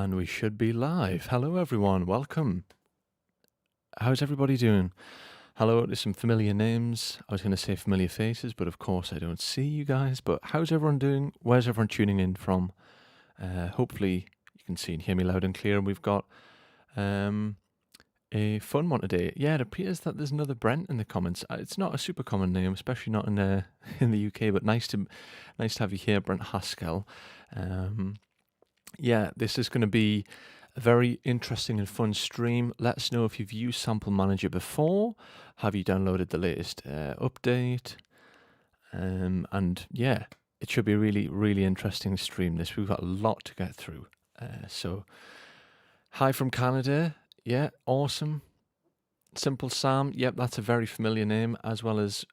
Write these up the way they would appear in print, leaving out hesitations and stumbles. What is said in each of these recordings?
And we should be live. Hello, everyone. Welcome. How's everybody doing? Hello, there's some familiar names. I was going to say familiar faces, but of course I don't see you guys. But how's everyone doing? Where's everyone tuning in from? Hopefully you can see and hear me loud and clear. And we've got a fun one today. Yeah, it appears that there's another Brent in the comments. It's not a super common name, especially not in in the UK. But nice to have you here, Brent Haskell. Yeah, this is going to be a very interesting and fun stream. Let us know if you've used Sample Manager before. Have you downloaded the latest update? And yeah, it should be a really, really interesting stream. We've got a lot to get through. So, hi from Canada. Yeah, awesome. Simple Sam. Yep, that's a very familiar name, as well as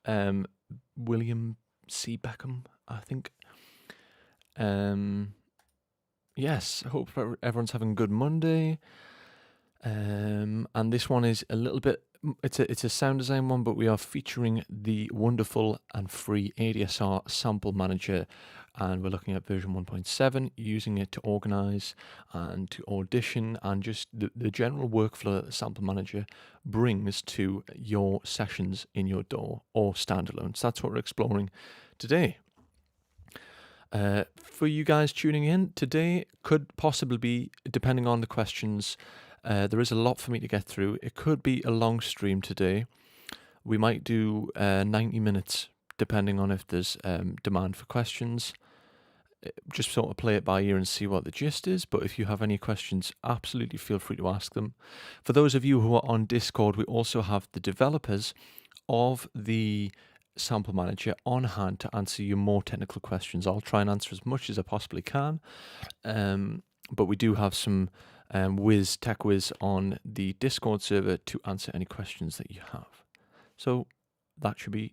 William C. Beckham, I think. Yes, I hope everyone's having a good Monday. And this one is a little bit, it's a sound design one, but we are featuring the wonderful and free ADSR Sample Manager, and we're looking at version 1.7, using it to organize and to audition, and just the general workflow that the Sample Manager brings to your sessions in your DAW or standalone. So that's what we're exploring today. For you guys tuning in, today could possibly be, depending on the questions, there is a lot for me to get through. It could be a long stream today. We might do 90 minutes, depending on if there's demand for questions. Just sort of play it by ear and see what the gist is. But if you have any questions, absolutely feel free to ask them. For those of you who are on Discord, we also have the developers of the Sample Manager on hand to answer your more technical questions. I'll try and answer as much as I possibly can, but we do have some tech whiz on the Discord server to answer any questions that you have. So that should be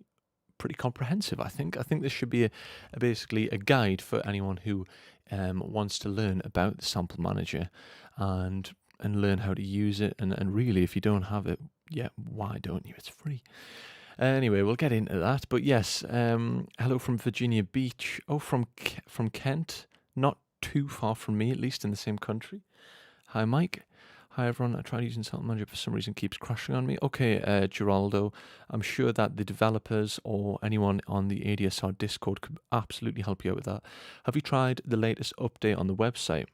pretty comprehensive, I think. I think this should be basically a guide for anyone who wants to learn about the Sample Manager and learn how to use it. And really, if you don't have it, yeah, why don't you? It's free. Anyway, we'll get into that. But yes, hello from Virginia Beach. Oh, from Kent. Not too far from me, at least in the same country. Hi, Mike. Hi, everyone. I tried using Sample Manager, for some reason it keeps crashing on me. Okay, Geraldo, I'm sure that the developers or anyone on the ADSR Discord could absolutely help you out with that. Have you tried the latest update on the website?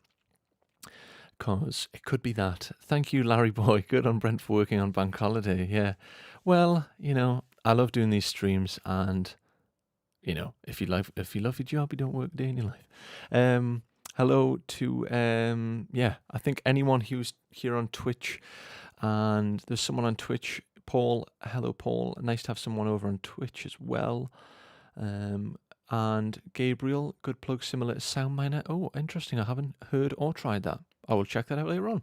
Because it could be that. Thank you, Larry Boy. Good on Brent for working on Bank Holiday. Yeah. Well, I love doing these streams, and if you love your job, you don't work a day in your life. Hello to I think anyone who's here on Twitch, and there's someone on Twitch, Paul. Hello, Paul. Nice to have someone over on Twitch as well. And Gabriel, good plug, similar to SoundMiner. Oh, interesting. I haven't heard or tried that. I will check that out later on.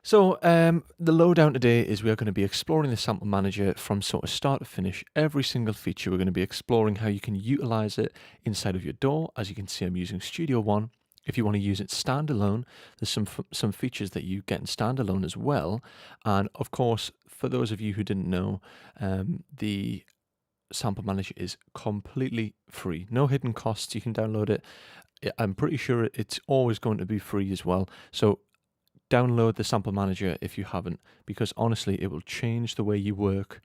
So the lowdown today is we are going to be exploring the Sample Manager from sort of start to finish. Every single feature, we're going to be exploring how you can utilize it inside of your DAW. As you can see, I'm using Studio One. If you want to use it standalone, there's some features that you get in standalone as well. And of course, for those of you who didn't know, the Sample Manager is completely free. No hidden costs. You can download it. I'm pretty sure it's always going to be free as well. So download the Sample Manager if you haven't, because honestly, it will change the way you work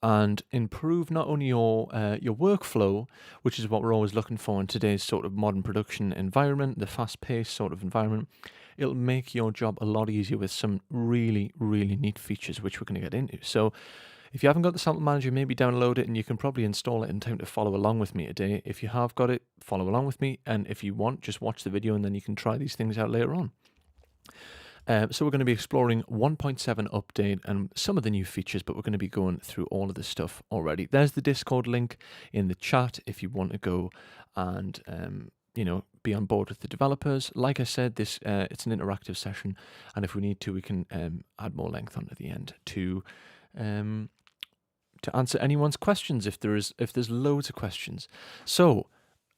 and improve not only your workflow, which is what we're always looking for in today's sort of modern production environment, the fast-paced sort of environment. It'll make your job a lot easier with some really, really neat features, which we're going to get into. So if you haven't got the Sample Manager, maybe download it, and you can probably install it in time to follow along with me today. If you have got it, follow along with me, and if you want, just watch the video, and then you can try these things out later on. So we're going to be exploring 1.7 update and some of the new features, but we're going to be going through all of this stuff already. There's the Discord link in the chat if you want to go and be on board with the developers. Like I said, this it's an interactive session, and if we need to, we can add more length on at the end to answer anyone's questions if there's loads of questions. So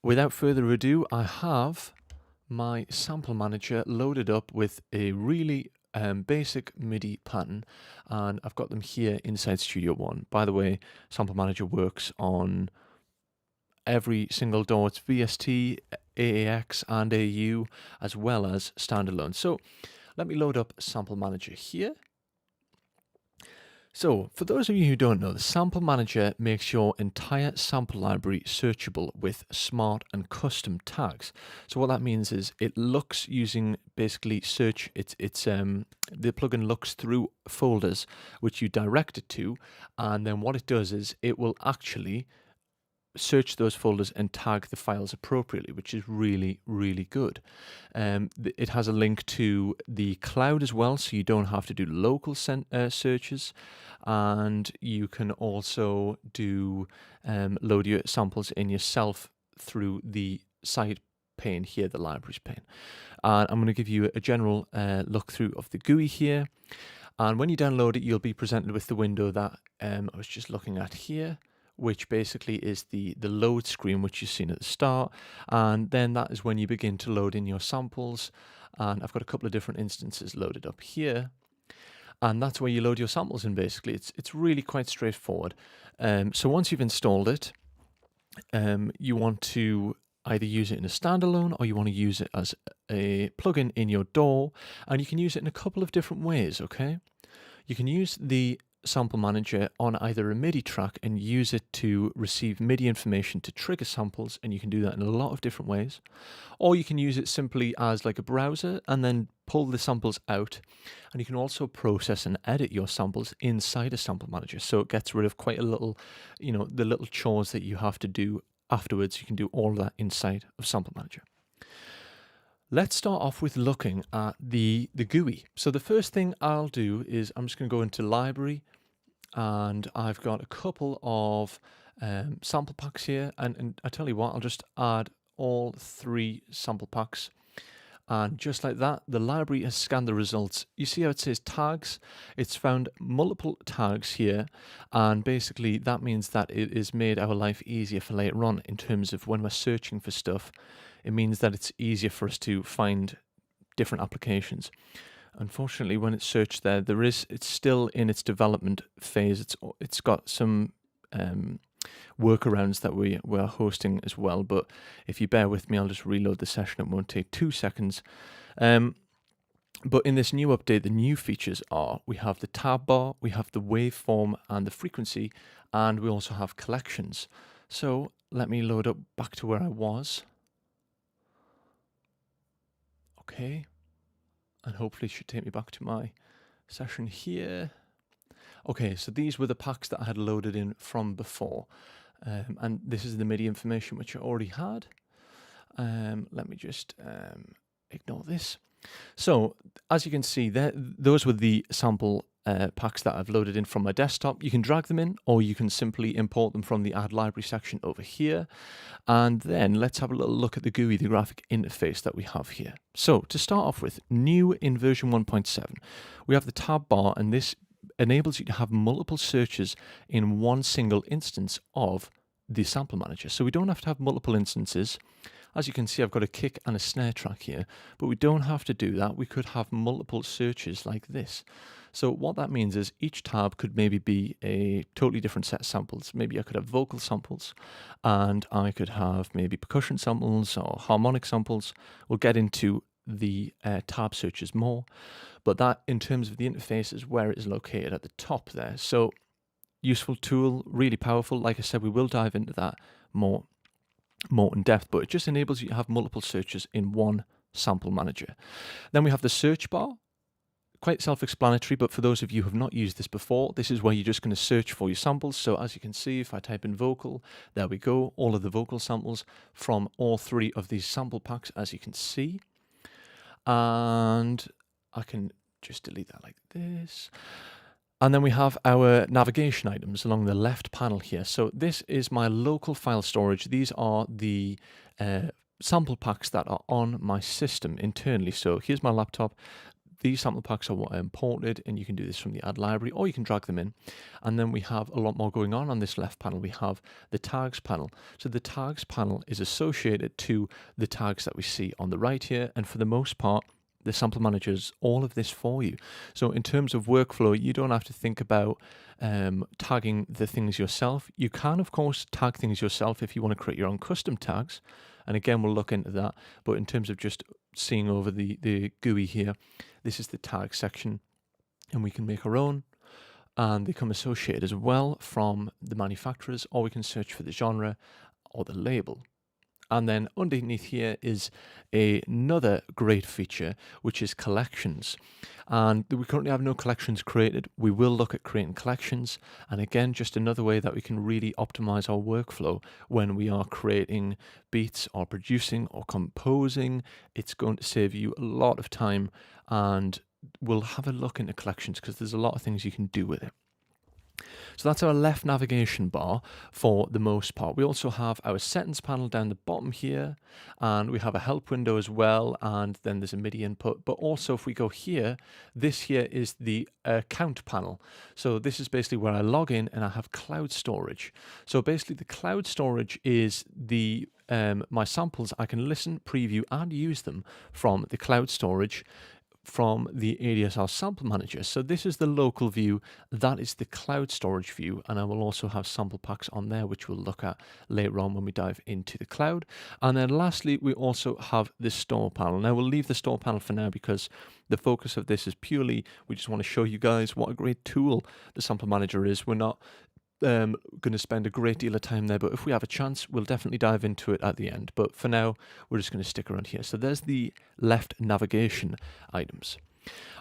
without further ado, I have my Sample Manager loaded up with a really basic MIDI pattern, and I've got them here inside Studio One. By the way, Sample Manager works on every single DAW. It's VST, AAX and AU, as well as standalone. So let me load up Sample Manager here. So for those of you who don't know, the Sample Manager makes your entire sample library searchable with smart and custom tags. So what that means is it looks using basically search. The plugin looks through folders which you direct it to, and then what it does is it will actually search those folders and tag the files appropriately, which is really, really good. It has a link to the cloud as well, so you don't have to do local searches, and you can also do load your samples in yourself through the side pane here, the libraries pane. And I'm going to give you a general look through of the GUI here. And when you download it, you'll be presented with the window that I was just looking at here, which basically is the load screen which you've seen at the start, and then that is when you begin to load in your samples. And I've got a couple of different instances loaded up here, and that's where you load your samples in. Basically, it's really quite straightforward. So once you've installed it, you want to either use it in a standalone or you want to use it as a plugin in your DAW, and you can use it in a couple of different ways. Okay, you can use the Sample Manager on either a MIDI track and use it to receive MIDI information to trigger samples, and you can do that in a lot of different ways. Or you can use it simply as like a browser and then pull the samples out, and you can also process and edit your samples inside a Sample Manager, so it gets rid of quite a little, the little chores that you have to do afterwards. You can do all of that inside of Sample Manager. Let's start off with looking at the GUI. So the first thing I'll do is I'm just going to go into Library, and I've got a couple of sample packs here. And I tell you what, I'll just add all 3 sample packs. And just like that, the library has scanned the results. You see how it says tags? It's found multiple tags here, and basically that means that it has made our life easier for later on in terms of when we're searching for stuff. It means that it's easier for us to find different applications. Unfortunately, when it's searched there, it's still in its development phase. It's got some workarounds that we're hosting as well. But if you bear with me, I'll just reload the session. It won't take 2 seconds. But in this new update, the new features are we have the tab bar, we have the waveform and the frequency, and we also have collections. So let me load up back to where I was. Okay, and hopefully it should take me back to my session here. Okay, so these were the packs that I had loaded in from before, and this is the MIDI information which I already had. Let me just ignore this. So as you can see there, those were the sample packs that I've loaded in from my desktop. You can drag them in, or you can simply import them from the Add Library section over here. And then let's have a little look at the GUI, the graphic interface that we have here. So to start off with, new in version 1.7, we have the tab bar, and this enables you to have multiple searches in one single instance of the Sample Manager. So we don't have to have multiple instances. As you can see, I've got a kick and a snare track here, but we don't have to do that. We could have multiple searches like this. So what that means is each tab could maybe be a totally different set of samples. Maybe I could have vocal samples, and I could have maybe percussion samples or harmonic samples. We'll get into the tab searches more, but that in terms of the interface is where it is located at the top there. So useful tool, really powerful. Like I said, we will dive into that more in depth, but it just enables you to have multiple searches in one Sample Manager. Then we have the search bar. Quite self-explanatory, but for those of you who have not used this before, this is where you're just going to search for your samples. So as you can see, if I type in vocal, there we go, all of the vocal samples from all 3 of these sample packs, as you can see. And I can just delete that like this. And then we have our navigation items along the left panel here. So this is my local file storage. These are the sample packs that are on my system internally. So here's my laptop. These sample packs are what I imported, and you can do this from the Add Library, or you can drag them in. And then we have a lot more going on this left panel. We have the tags panel. So the tags panel is associated to the tags that we see on the right here, and for the most part, the Sample Manager does all of this for you. So in terms of workflow, you don't have to think about tagging the things yourself. You can, of course, tag things yourself if you want to create your own custom tags, And again, we'll look into that. But in terms of just seeing over the GUI here, this is the tag section, and we can make our own. And they come associated as well from the manufacturers, or we can search for the genre or the label. And then underneath here is another great feature, which is collections. And we currently have no collections created. We will look at creating collections. And again, just another way that we can really optimize our workflow when we are creating beats or producing or composing. It's going to save you a lot of time, and we'll have a look into collections because there's a lot of things you can do with it. So that's our left navigation bar for the most part. We also have our settings panel down the bottom here, and we have a help window as well, and then there's a MIDI input. But also if we go here, this here is the account panel. So this is basically where I log in and I have cloud storage. So basically the cloud storage is the my samples. I can listen, preview and use them from the cloud storage from the ADSR sample manager. So this is the local view, that is the cloud storage view, and I will also have sample packs on there which we'll look at later on when we dive into the cloud. And then lastly we also have the store panel. Now we'll leave the store panel for now because the focus of this is purely we just want to show you guys what a great tool the sample manager is. We're not going to spend a great deal of time there, but if we have a chance we'll definitely dive into it at the end. But for now we're just going to stick around here. So there's the left navigation items.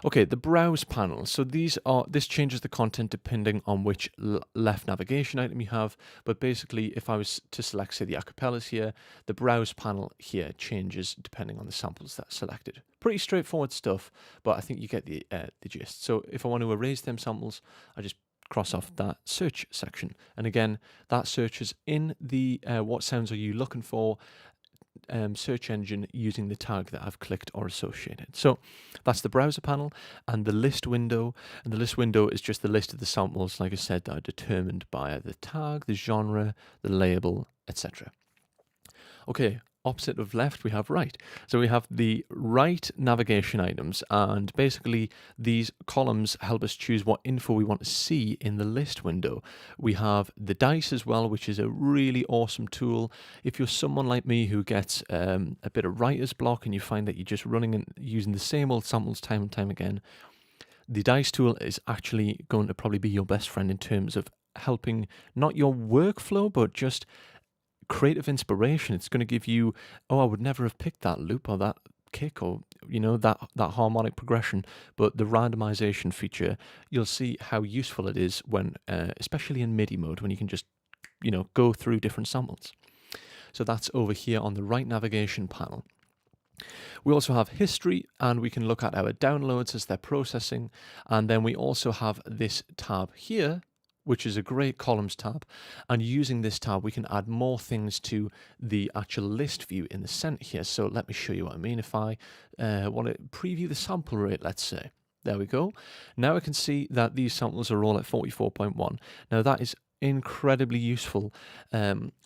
Okay, the browse panel. So this changes the content depending on which left navigation item you have, but basically if I was to select, say, the acapellas here, the browse panel here changes depending on the samples that's selected. Pretty straightforward stuff, but I think you get the gist. So if I want to erase them samples, I just cross off that search section, and again that searches in the what sounds are you looking for search engine using the tag that I've clicked or associated. So that's the browser panel and the list window, and the list window is just the list of the samples, like I said, that are determined by the tag, the genre, the label, etc. Okay, opposite of left we have right. So we have the right navigation items, and basically these columns help us choose what info we want to see in the list window. We have the dice as well, which is a really awesome tool. If you're someone like me who gets a bit of writer's block and you find that you're just running and using the same old samples time and time again, the dice tool is actually going to probably be your best friend in terms of helping not your workflow but just creative inspiration. It's going to give you, oh, I would never have picked that loop or that kick or that harmonic progression, but the randomization feature, you'll see how useful it is when especially in MIDI mode, when you can just go through different samples. So that's over here on the right navigation panel. We also have history, and we can look at our downloads as they're processing, and then we also have this tab here, which is a great columns tab, and using this tab we can add more things to the actual list view in the center here. So let me show you what I mean. If I want to preview the sample rate, let's say, there we go. Now I can see that these samples are all at 44.1. Now that is incredibly useful,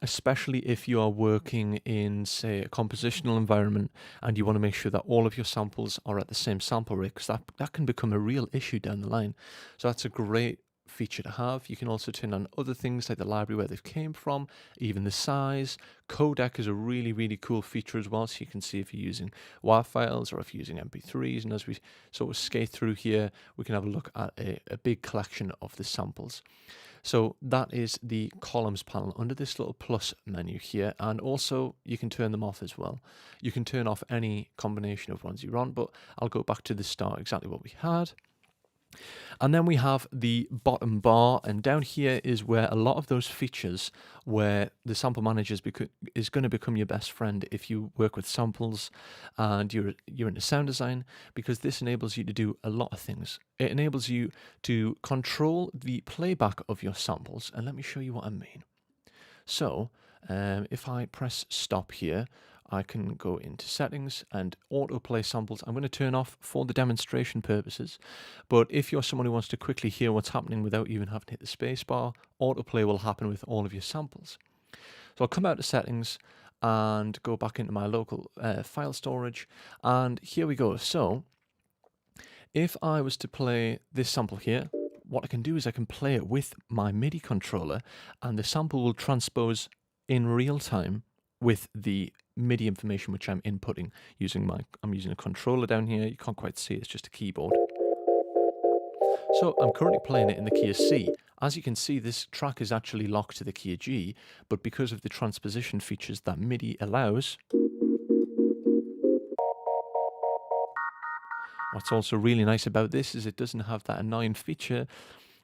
especially if you are working in, say, a compositional environment and you want to make sure that all of your samples are at the same sample rate, because that can become a real issue down the line. So that's a great feature to have. You can also turn on other things like the library where they've came from, even the size. Codec is a really, really cool feature as well, so you can see if you're using WAV files or if you're using MP3s, and as we sort of skate through here we can have a look at a big collection of the samples. So that is the columns panel under this little plus menu here, and also you can turn them off as well. You can turn off any combination of ones you're on, but I'll go back to the start, exactly what we had. And then we have the bottom bar, and down here is where a lot of those features where the sample manager is going to become your best friend if you work with samples and you're into sound design, because this enables you to do a lot of things. It enables you to control the playback of your samples, and let me show you what I mean. So if I press stop here, I can go into settings and autoplay samples. I'm going to turn off for the demonstration purposes, but if you're someone who wants to quickly hear what's happening without even having to hit the space bar, autoplay will happen with all of your samples. So I'll come out of settings and go back into my local file storage, and here we go. So if I was to play this sample here, what I can do is I can play it with my MIDI controller, and the sample will transpose in real time with the MIDI information which I'm inputting I'm using a controller down here. You can't quite see, it's just a keyboard. So I'm currently playing it in the key of C. As you can see, this track is actually locked to the key of G, but because of the transposition features that MIDI allows, what's also really nice about this is it doesn't have that annoying feature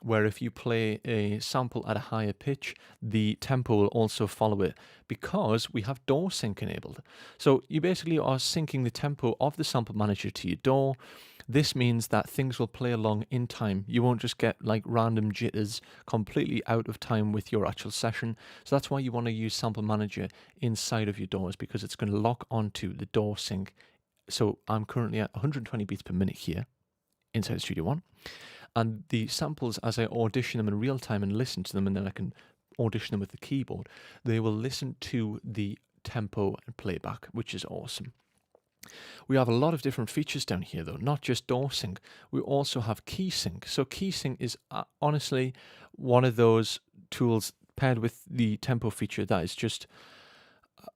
where if you play a sample at a higher pitch, the tempo will also follow it, because we have DAW sync enabled. So you basically are syncing the tempo of the sample manager to your DAW. This means that things will play along in time. You won't just get like random jitters completely out of time with your actual session. So that's why you want to use Sample Manager inside of your DAWs, because it's going to lock onto the DAW sync. So I'm currently at 120 beats per minute here inside Studio One. And the samples, as I audition them in real time and listen to them, and then I can audition them with the keyboard, they will listen to the tempo and playback, which is awesome. We have a lot of different features down here, though, not just DAW sync. We also have key sync. So key sync is honestly one of those tools paired with the tempo feature that is just,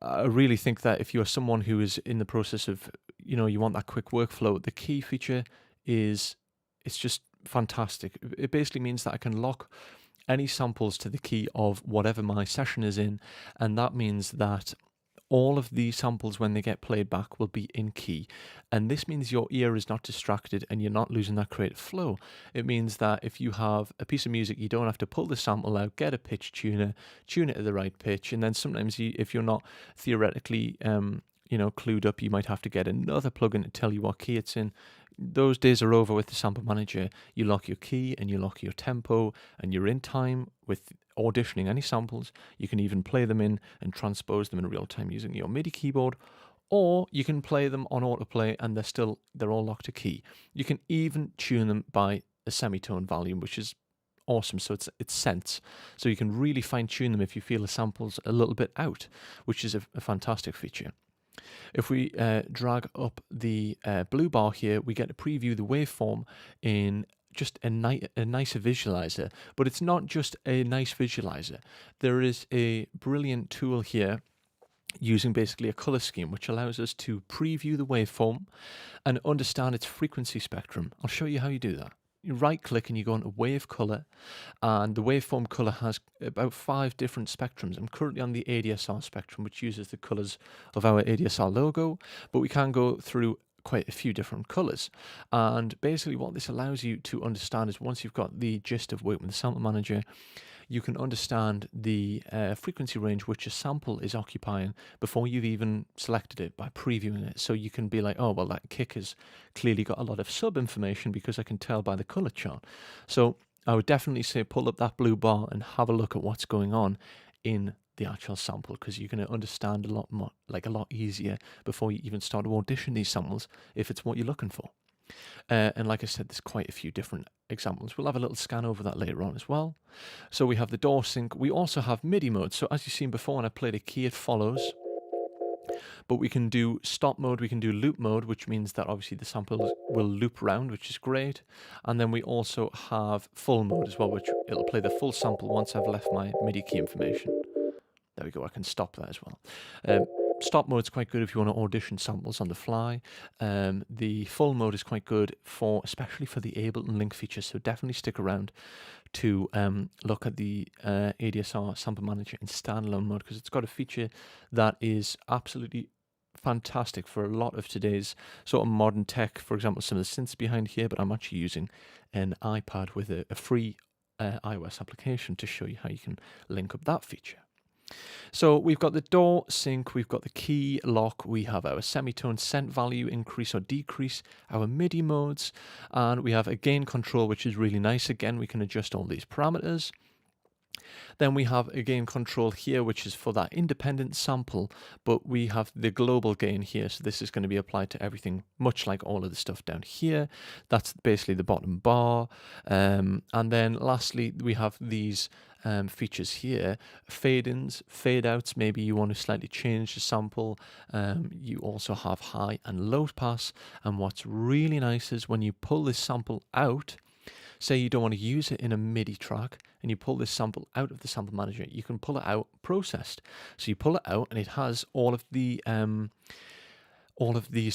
I really think that if you're someone who is in the process of, you want that quick workflow, the key feature it's just fantastic. It basically means that I can lock any samples to the key of whatever my session is in, and that means that all of the samples, when they get played back, will be in key. And this means your ear is not distracted and you're not losing that creative flow. It means that if you have a piece of music, you don't have to pull the sample out, get a pitch tuner, tune it to the right pitch, and then sometimes if you're not theoretically clued up, you might have to get another plugin to tell you what key it's in. Those days are over with the Sample Manager. You lock your key and you lock your tempo, and you're in time with auditioning any samples. You can even play them in and transpose them in real time using your MIDI keyboard, or you can play them on autoplay and they're all locked to key. You can even tune them by a semitone volume, which is awesome. So it's sense. So you can really fine tune them if you feel the sample's a little bit out, which is a fantastic feature. If we drag up the blue bar here, we get to preview the waveform in just a nicer visualizer. But it's not just a nice visualizer. There is a brilliant tool here using basically a color scheme, which allows us to preview the waveform and understand its frequency spectrum. I'll show you how you do that. You right click and you go into wave color, and the waveform color has about 5 different spectrums. I'm currently on the ADSR spectrum, which uses the colors of our ADSR logo, but we can go through quite a few different colors. And basically what this allows you to understand is, once you've got the gist of working with the Sample Manager, you can understand the frequency range which a sample is occupying before you've even selected it by previewing it. So you can be like, oh, well, that kick has clearly got a lot of sub information because I can tell by the color chart. So I would definitely say pull up that blue bar and have a look at what's going on in the actual sample, because you're going to understand a lot more, like a lot easier, before you even start to audition these samples, if it's what you're looking for. And like I said, there's quite a few different examples. We'll have a little scan over that later on as well. So we have the DAW sync. We also have MIDI mode. So as you've seen before, when I played a key, it follows. But we can do stop mode, we can do loop mode, which means that obviously the samples will loop around, which is great. And then we also have full mode as well, which it'll play the full sample once I've left my MIDI key information. There we go, I can stop that as well. Stop mode is quite good if you want to audition samples on the fly. The full mode is quite good especially for the Ableton Link feature, so definitely stick around to look at the ADSR Sample Manager in standalone mode, because it's got a feature that is absolutely fantastic for a lot of today's sort of modern tech. For example, some of the synths behind here, but I'm actually using an iPad with a free iOS application to show you how you can link up that feature. So we've got the DAW sync, we've got the key lock, we have our semitone sent value increase or decrease, our MIDI modes, and we have a gain control, which is really nice. Again, we can adjust all these parameters. Then we have a gain control here, which is for that independent sample, but we have the global gain here. So this is going to be applied to everything, much like all of the stuff down here. That's basically the bottom bar. And then lastly, we have these features here, fade-ins, fade-outs. Maybe you want to slightly change the sample. You also have high and low pass. And what's really nice is when you pull this sample out, say you don't want to use it in a MIDI track and you pull this sample out of the sample manager, you can pull it out processed. So you pull it out and it has all of these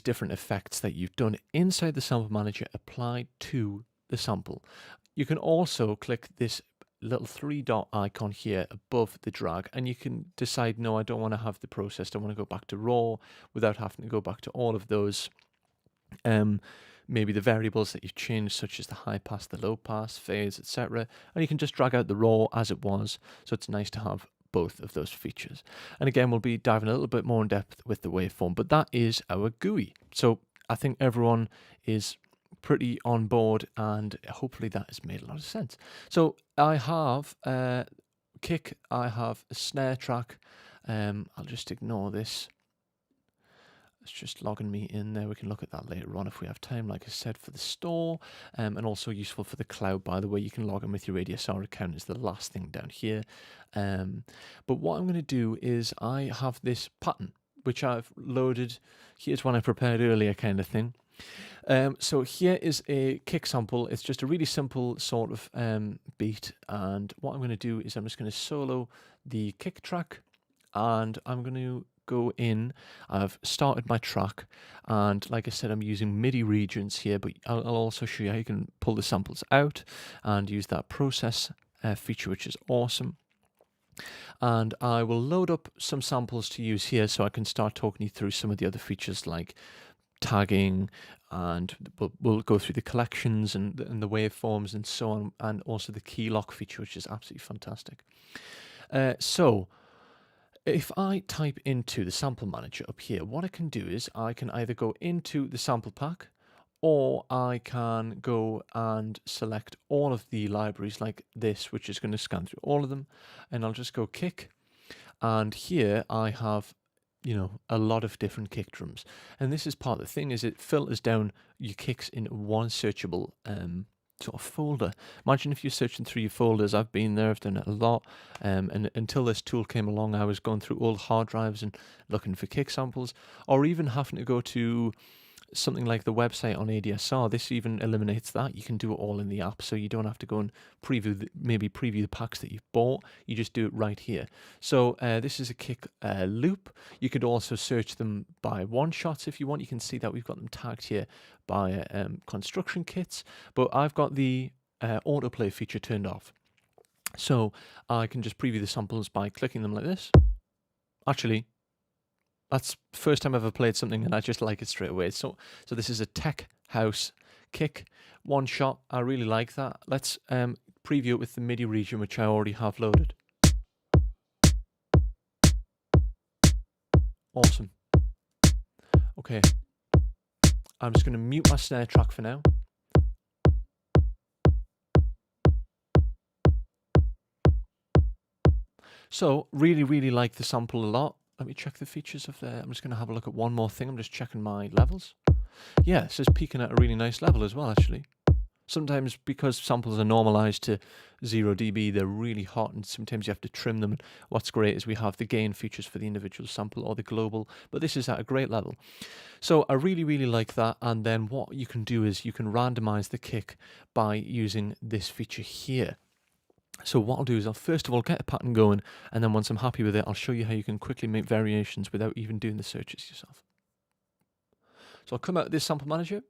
different effects that you've done inside the sample manager applied to the sample. You can also click this little 3-dot icon here above the drag, and you can decide, no, I don't want to have the processed, I want to go back to raw without having to go back to all of those maybe the variables that you've changed, such as the high pass, the low pass, phase, etc. And you can just drag out the raw as it was. So it's nice to have both of those features. And again, we'll be diving a little bit more in depth with the waveform, but that is our GUI. So I think everyone is pretty on board, and hopefully that has made a lot of sense. So I have a kick, I have a snare track. I'll just ignore this. It's just logging me in there. We can look at that later on if we have time, like I said, for the store, and also useful for the cloud, by the way. You can log in with your ADSR account is the last thing down here. But what I'm going to do is I have this pattern, which I've loaded. Here's one I prepared earlier kind of thing. So here is a kick sample. It's just a really simple sort of beat. And what I'm going to do is I'm just going to solo the kick track, and I'm going to go in. I've started my track, and like I said, I'm using MIDI regions here, but I'll also show you how you can pull the samples out and use that process feature, which is awesome. And I will load up some samples to use here so I can start talking you through some of the other features like tagging, and we'll go through the collections and the waveforms and so on, and also the key lock feature, which is absolutely fantastic. So if I type into the sample manager up here, what I can do is I can either go into the sample pack, or I can go and select all of the libraries like this, which is going to scan through all of them, and I'll just go kick, and here I have, you know, a lot of different kick drums. And this is part of the thing, is it filters down your kicks in one searchable sort of folder. Imagine if you're searching through your folders. I've been there, I've done it a lot, and until this tool came along, I was going through all hard drives and looking for kick samples, or even having to go to something like the website on ADSR. This even eliminates that. You can do it all in the app, so you don't have to go and preview the packs that you've bought. You just do it right here. So this is a kick loop. You could also search them by one shots if you want. You can see that we've got them tagged here by construction kits, but I've got the autoplay feature turned off. So I can just preview the samples by clicking them like this. Actually, that's the first time I've ever played something and I just like it straight away. So this is a tech house kick, one shot. I really like that. Let's preview it with the MIDI region, which I already have loaded. Awesome. Okay. I'm just going to mute my snare track for now. So really, really like the sample a lot. Let me check the features of there. I'm just going to have a look at one more thing. I'm just checking my levels. Yeah, it says peaking at a really nice level as well, actually. Sometimes because samples are normalized to 0 dB, they're really hot, and sometimes you have to trim them. What's great is we have the gain features for the individual sample or the global, but this is at a great level. So I really, really like that. And then what you can do is you can randomize the kick by using this feature here. So what I'll do is I'll first of all get a pattern going, and then once I'm happy with it, I'll show you how you can quickly make variations without even doing the searches yourself. So I'll come out of this sample manager.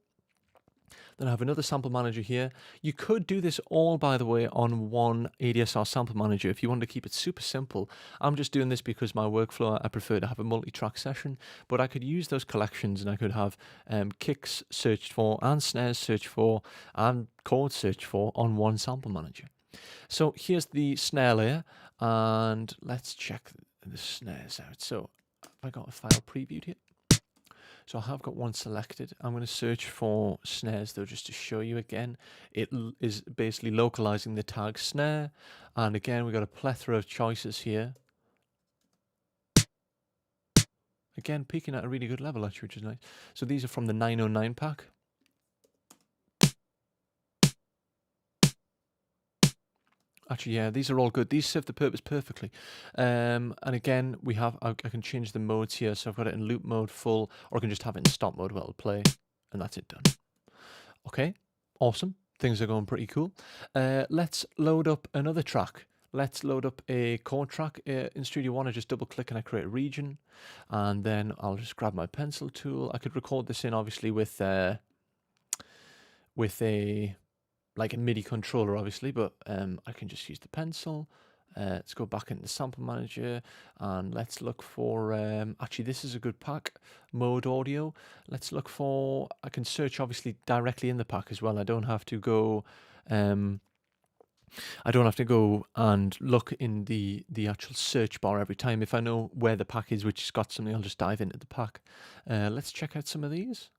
Then I have another sample manager here. You could do this all, by the way, on one ADSR sample manager if you want to keep it super simple. I'm just doing this because my workflow, I prefer to have a multi-track session, but I could use those collections and I could have kicks searched for and snares searched for and chords searched for on one sample manager. So here's the snare layer, and let's check the snares out. So have I got a file previewed here? So I have got one selected. I'm going to search for snares though, just to show you again. It is basically localizing the tag snare. And again, we've got a plethora of choices here. Again, peaking at a really good level, actually, which is nice. So these are from the 909 pack. Actually, yeah, these are all good. These serve the purpose perfectly. And again, I can change the modes here. So I've got it in loop mode, full, or I can just have it in stop mode where it'll play, and that's it done. Okay, awesome. things are going pretty cool. Let's load up another track. Let's load up a chord track. In Studio One, I just double click and I create a region, and then I'll just grab my pencil tool. I could record this in obviously with a like a MIDI controller, obviously, but I can just use the pencil. Let's go back into the sample manager and let's look for, actually this is a good pack, Mode Audio. Let's look for, I can search obviously directly in the pack as well. I don't have to go and look in the actual search bar every time. If I know where the pack is, which has got something, I'll just dive into the pack. Let's check out some of these.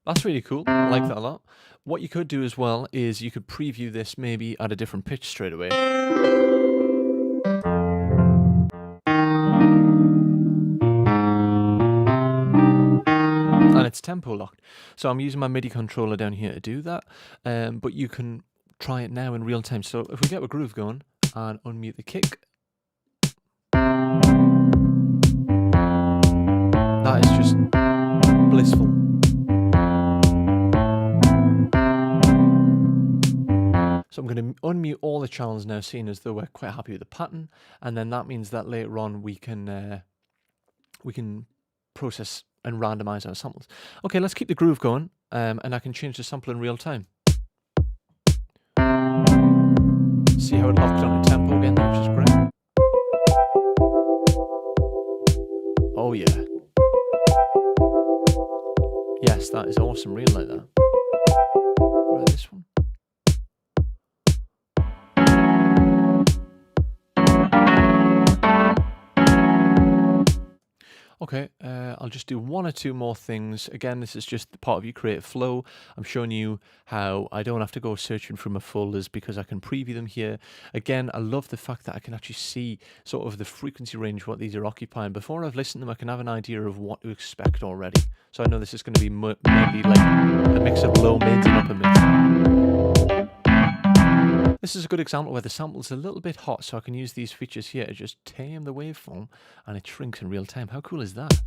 That's really cool. I like that a lot. What you could do as well is you could preview this maybe at a different pitch straight away. And it's tempo locked. So I'm using my MIDI controller down here to do that. But you can try it now in real time. So if we get a groove going and unmute the kick. That is just blissful. So I'm going to unmute all the channels now, seeing as though we're quite happy with the pattern, and then that means that later on we can process and randomize our samples. Okay, let's keep the groove going, and I can change the sample in real time. See how it locked on the tempo again, which is great. Oh yeah. Yes, that is awesome. Really like that. What about this one? Okay, I'll just do one or two more things. Again, this is just part of your creative flow. I'm showing you how I don't have to go searching through my folders because I can preview them here. Again, I love the fact that I can actually see sort of the frequency range, what these are occupying. Before I've listened to them, I can have an idea of what to expect already. So I know this is going to be mainly like a mix of low mids and upper mids. This is a good example where the sample's a little bit hot, so I can use these features here to just tame the waveform and it shrinks in real time. How cool is that?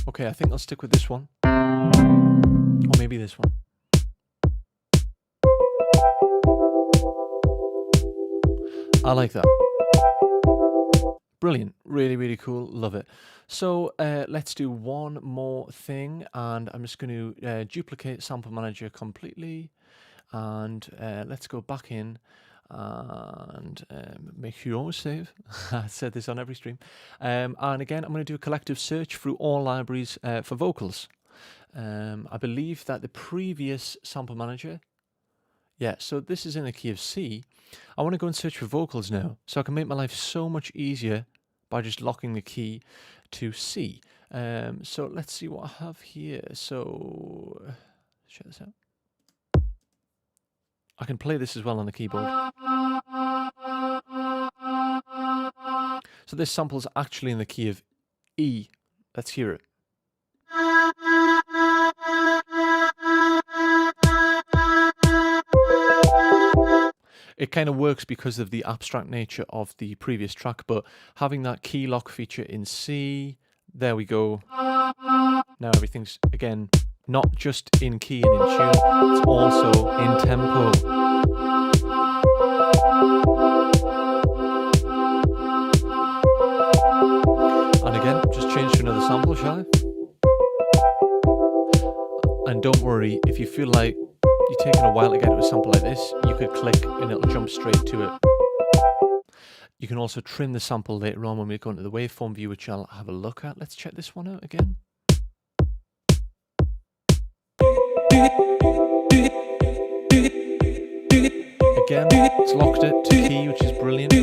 Okay, I think I'll stick with this one. Or maybe this one. I like that. Brilliant. Really, really cool. Love it. So let's do one more thing, and I'm just going to duplicate Sample Manager completely, and let's go back in and make sure you always save. I said this on every stream. And again, I'm going to do a collective search through all libraries for vocals. I believe that the previous Sample Manager, yeah, so this is in the key of C. I want to go and search for vocals now, so I can make my life so much easier by just locking the key to C. So let's see what I have here. So check this out. I can play this as well on the keyboard. So this sample's actually in the key of E. Let's hear it. It kind of works because of the abstract nature of the previous track, but having that key lock feature in C, there we go. Now everything's, again, not just in key and in tune, it's also in tempo. And again, just change to another sample, shall I? And don't worry, if you feel like you're taking a while to get to a sample like this, you could click and it'll jump straight to it. You can also trim the sample later on when we go into the waveform view, which I'll have a look at. Let's check this one out again. Again, it's locked it to key, which is brilliant.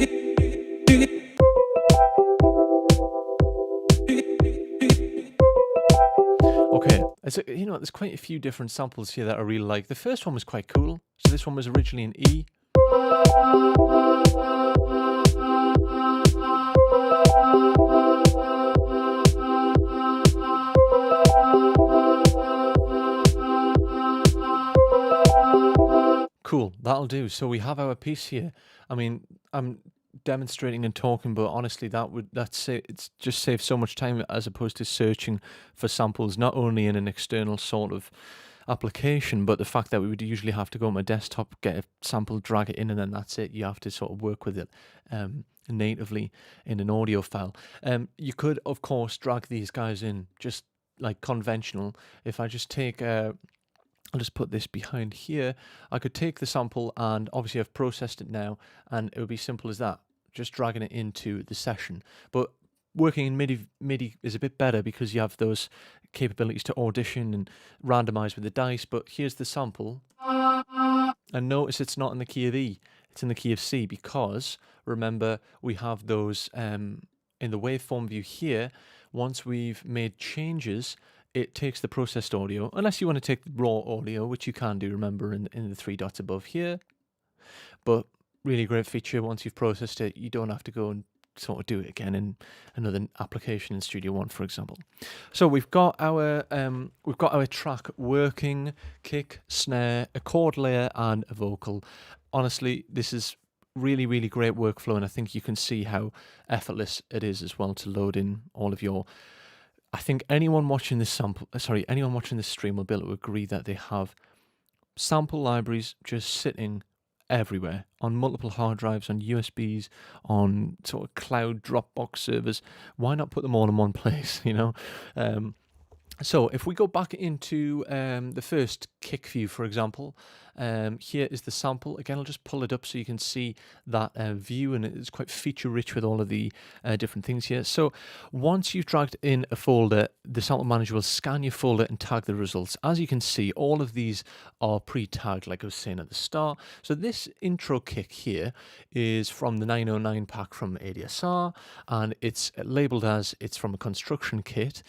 Okay, you know, there's quite a few different samples here that I really like. The first one was quite cool. So this one was originally in E. Cool, that'll do. So we have our piece here. I mean, I'm demonstrating and talking, but honestly, it's just saves so much time as opposed to searching for samples, not only in an external sort of application, but the fact that we would usually have to go on my desktop, get a sample, drag it in, and then that's it. You have to sort of work with it natively in an audio file. You could, of course, drag these guys in just like conventional. If I just take I'll just put this behind here. I could take the sample, and obviously I've processed it now, and it would be simple as that, just dragging it into the session. But working in MIDI is a bit better because you have those capabilities to audition and randomize with the dice. But here's the sample, and notice it's not in the key of E, it's in the key of C, because remember we have those in the waveform view here. Once we've made changes, it takes the processed audio, unless you want to take the raw audio, which you can do, remember, in the three dots above here. But really great feature. Once you've processed it, you don't have to go and sort of do it again in another application in Studio One, for example. So we've got our track working: kick, snare, a chord layer, and a vocal. Honestly, this is really, really great workflow, and I think you can see how effortless it is as well to load in all of your. I think anyone watching this stream will be able to agree that they have sample libraries just sitting everywhere on multiple hard drives, on USBs, on sort of cloud Dropbox servers. Why not put them all in one place, you know? So if we go back into the first kick view, for example, here is the sample. Again, I'll just pull it up so you can see that view, and it's quite feature rich with all of the different things here. So once you've dragged in a folder, the sample manager will scan your folder and tag the results. As you can see, all of these are pre-tagged, like I was saying at the start. So this intro kick here is from the 909 pack from ADSR, and it's labeled as it's from a construction kit.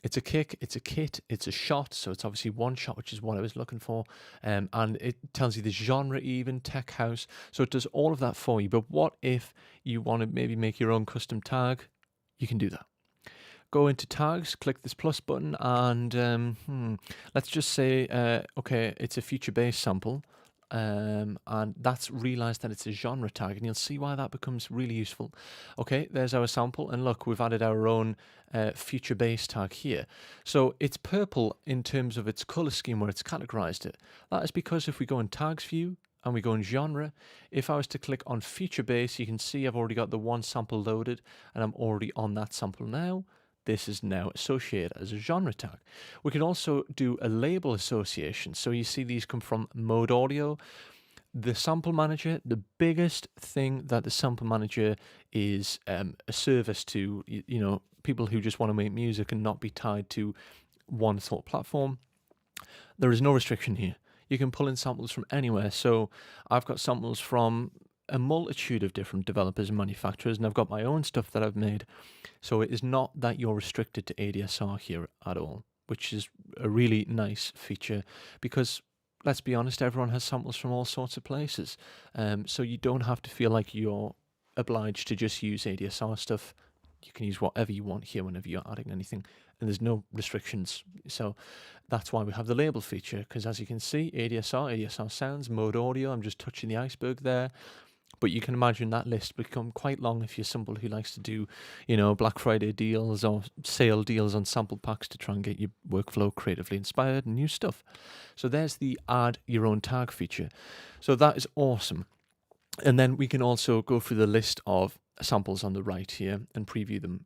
It's a kick, it's a kit, it's a shot, so it's obviously one shot, which is what I was looking for, and it tells you the genre even, tech house, so it does all of that for you. But what if you want to maybe make your own custom tag? You can do that. Go into tags, click this plus button, and let's just say, okay, it's a future bass sample, and that's realized that it's a genre tag, and you'll see why that becomes really useful. Okay, there's our sample, and look, we've added our own future bass tag here. So it's purple in terms of its color scheme where it's categorized it. That is because if we go in tags view and we go in genre, if I was to click on future bass, you can see I've already got the one sample loaded, and I'm already on that sample now. This is now associated as a genre tag. We can also do a label association. So you see these come from Mode Audio. The sample manager, the biggest thing that the sample manager is a service to, you know, people who just want to make music and not be tied to one sort of platform. There is no restriction here. You can pull in samples from anywhere. So I've got samples from a multitude of different developers and manufacturers, and I've got my own stuff that I've made. So it is not that you're restricted to ADSR here at all, which is a really nice feature because, let's be honest, everyone has samples from all sorts of places. So you don't have to feel like you're obliged to just use ADSR stuff. You can use whatever you want here whenever you're adding anything, and there's no restrictions. So that's why we have the label feature, because as you can see, ADSR sounds, Mode Audio, I'm just touching the iceberg there. But you can imagine that list become quite long if you're somebody who likes to do, you know, Black Friday deals or sale deals on sample packs to try and get your workflow creatively inspired and new stuff. So there's the add your own tag feature. So that is awesome. And then we can also go through the list of samples on the right here and preview them.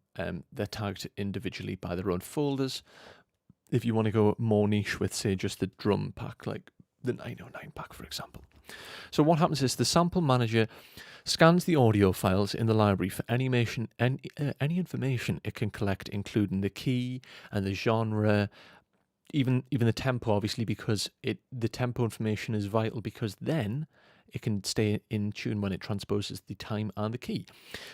They're tagged individually by their own folders. If you want to go more niche with, say, just the drum pack, like the 909 pack, for example. So what happens is the sample manager scans the audio files in the library for any information it can collect, including the key and the genre, even the tempo, obviously, because the tempo information is vital, because then it can stay in tune when it transposes the time and the key.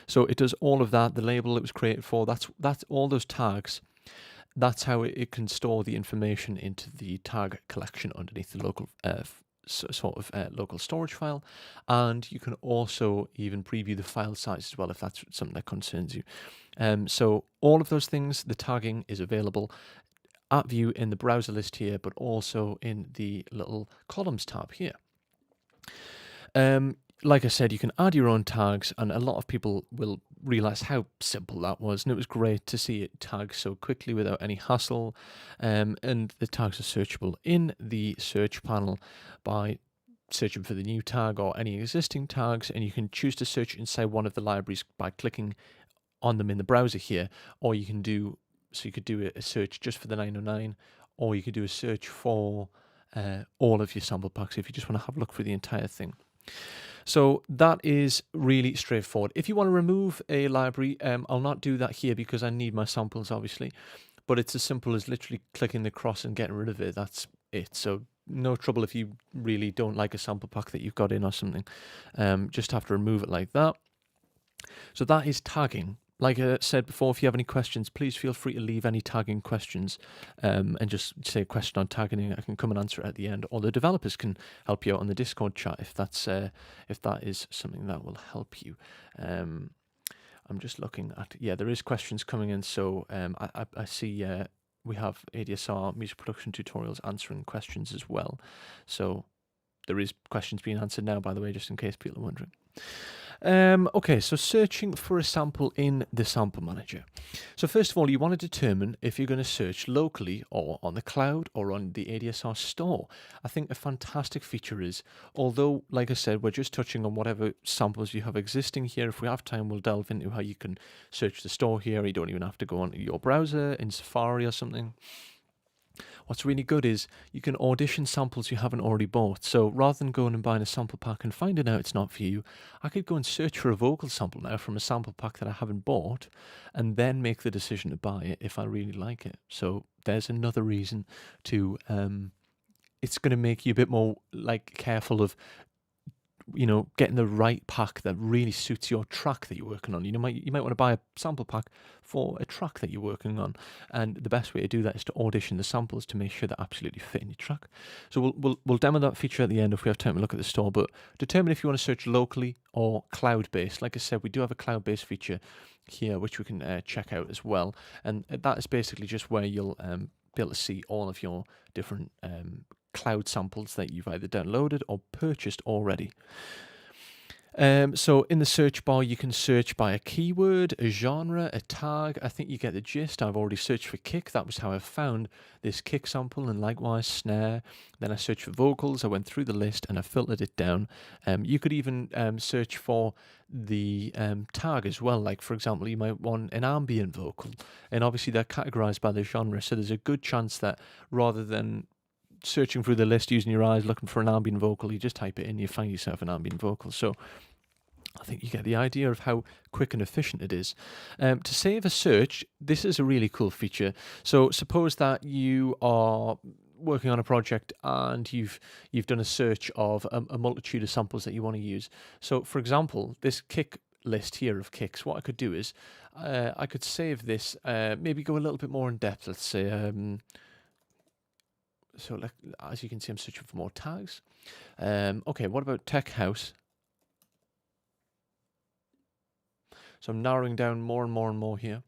So it does all of that. The label it was created for, that's all those tags. That's how it can store the information into the tag collection underneath the local local storage file, and you can also even preview the file size as well if that's something that concerns you. So all of those things, the tagging is available at view in the browser list here, but also in the little columns tab here. Like I said, you can add your own tags, and a lot of people will realize how simple that was, and it was great to see it tag so quickly without any hassle. And the tags are searchable in the search panel by searching for the new tag or any existing tags, and you can choose to search inside one of the libraries by clicking on them in the browser here, or you can do, so you could do a search just for the 909, or you could do a search for all of your sample packs if you just want to have a look for the entire thing. So that is really straightforward. If you want to remove a library, I'll not do that here because I need my samples, obviously, but it's as simple as literally clicking the cross and getting rid of it. That's it. So no trouble if you really don't like a sample pack that you've got in or something. Just have to remove it like that. So that is tagging. Like I said before, if you have any questions, please feel free to leave any tagging questions and just say a question on tagging, and I can come and answer it at the end. Or the developers can help you out on the Discord chat if that is something that will help you. I'm just looking at, there is questions coming in. So I see we have ADSR music production tutorials answering questions as well. So there is questions being answered now, by the way, just in case people are wondering. Okay, so searching for a sample in the sample manager. So first of all, you want to determine if you're going to search locally or on the cloud or on the ADSR store. I think a fantastic feature is, although, like I said, we're just touching on whatever samples you have existing here. If we have time, we'll delve into how you can search the store here. You don't even have to go onto your browser in Safari or something. What's really good is you can audition samples you haven't already bought. So rather than going and buying a sample pack and finding out it's not for you, I could go and search for a vocal sample now from a sample pack that I haven't bought and then make the decision to buy it if I really like it. So there's another reason to, it's going to make you a bit more like careful of, getting the right pack that really suits your track that you're working on. You might want to buy a sample pack for a track that you're working on, and the best way to do that is to audition the samples to make sure they absolutely fit in your track. So we'll demo that feature at the end if we have time to look at the store. But determine if you want to search locally or cloud-based. Like I said, we do have a cloud-based feature here which we can check out as well, and that is basically just where you'll be able to see all of your different cloud samples that you've either downloaded or purchased already. So in the search bar, you can search by a keyword, a genre, a tag. I think you get the gist. I've already searched for kick. That was how I found this kick sample, and likewise snare. Then I searched for vocals. I went through the list and I filtered it down. You could even search for the tag as well. Like, for example, you might want an ambient vocal, and obviously they're categorized by the genre. So there's a good chance that rather than searching through the list using your eyes looking for an ambient vocal, you just type it in, you find yourself an ambient vocal. So I think you get the idea of how quick and efficient it is. To save a search, this is a really cool feature. So suppose that you are working on a project and you've done a search of a multitude of samples that you want to use. So for example, this kick list here of kicks, what I could do is I could save this, maybe go a little bit more in depth. Let's say so like, as you can see, I'm searching for more tags. Okay, what about tech house? So I'm narrowing down more and more and more here.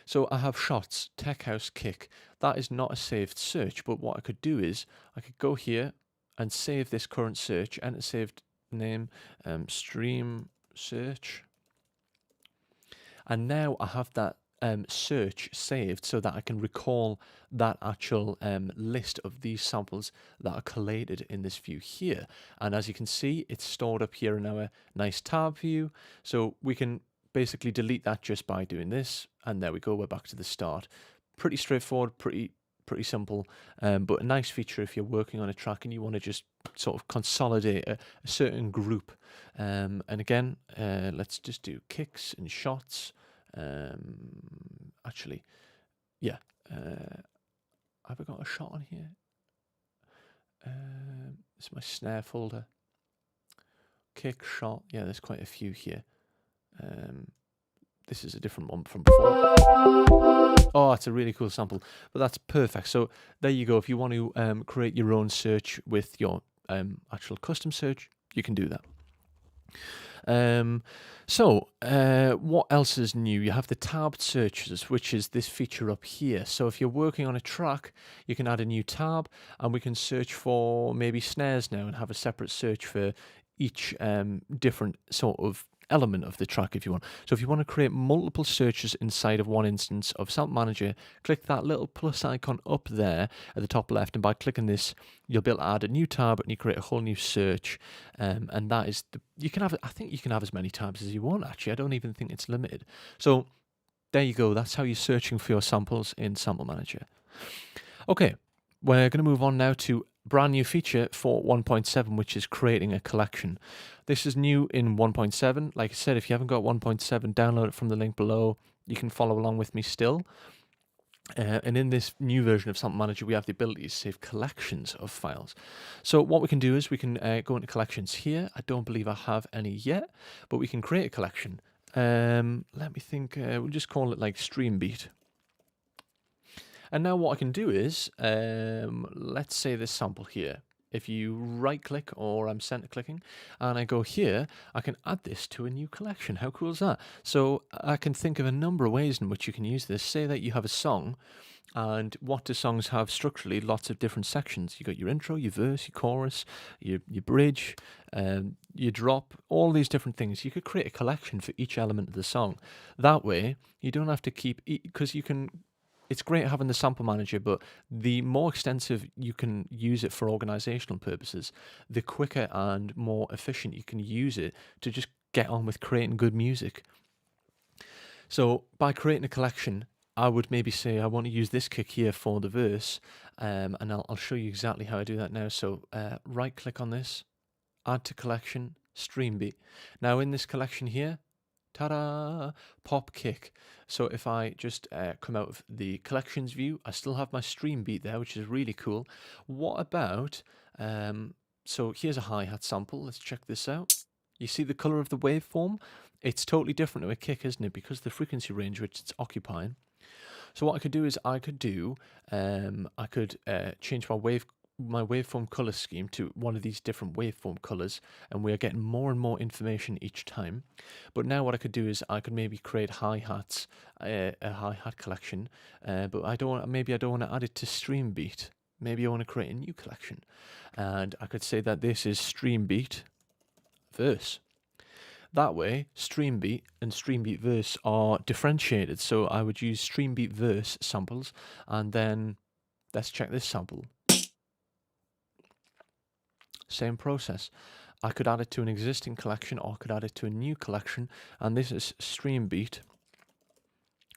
So I have shots, tech house, kick. That is not a saved search, but what I could do is I could go here and save this current search, enter saved name, stream search. And now I have that search saved so that I can recall that actual list of these samples that are collated in this view here. And as you can see, it's stored up here in our nice tab view. So we can basically delete that just by doing this. And there we go, we're back to the start. Pretty straightforward, pretty simple, but a nice feature if you're working on a track and you want to just sort of consolidate a certain group. And again, let's just do kicks and shots. Actually, yeah, have I got a shot on here? It's my snare folder. Kick, shot, yeah, there's quite a few here. This is a different one from before. Oh, it's a really cool sample, but that's perfect. So there you go. If you want to create your own search with your actual custom search, you can do that. What else is new? You have the tabbed searches, which is this feature up here. So if you're working on a track, you can add a new tab, and we can search for maybe snares now and have a separate search for each different sort of element of the track if you want. So if you want to create multiple searches inside of one instance of Sample Manager, click that little plus icon up there at the top left, and by clicking this you'll be able to add a new tab and you create a whole new search, and that is you can have, I think you can have as many tabs as you want actually. I don't even think it's limited. So there you go, that's how you're searching for your samples in Sample Manager. Okay, we're going to move on now to brand new feature for 1.7, which is creating a collection. This is new in 1.7. Like I said, if you haven't got 1.7, download it from the link below. You can follow along with me still. And in this new version of Sample Manager, we have the ability to save collections of files. So what we can do is we can go into collections here. I don't believe I have any yet, but we can create a collection. Let me think. We'll just call it like Streambeat. And now what I can do is, let's say this sample here. If you right click, or I'm center clicking, and I go here, I can add this to a new collection. How cool is that? So I can think of a number of ways in which you can use this. Say that you have a song, and what do songs have structurally? Lots of different sections. You got your intro, your verse, your chorus, your bridge, your drop, all these different things. You could create a collection for each element of the song. That way, you don't have to keep, because you can. It's great having the Sample Manager, but the more extensive you can use it for organizational purposes, the quicker and more efficient you can use it to just get on with creating good music. So by creating a collection, I would maybe say I want to use this kick here for the verse, and I'll show you exactly how I do that now. So right click on this, add to collection, Streambeat. Now in this collection here, ta-da! Pop kick. So if I just come out of the collections view, I still have my Streambeat there, which is really cool. What about, so here's a hi-hat sample. Let's check this out. You see the color of the waveform? It's totally different to a kick, isn't it? Because the frequency range which it's occupying. So what I could do is I could change my waveform color scheme to one of these different waveform colors, and we are getting more and more information each time. But now what I could do is I could maybe create hi-hats, a hi-hat collection, but maybe I don't want to add it to Streambeat. Maybe I want to create a new collection, and I could say that this is Streambeat verse. That way, Streambeat and Streambeat verse are differentiated. So I would use Streambeat verse samples, and then let's check this sample. Same process. I could add it to an existing collection, or I could add it to a new collection, and this is Streambeat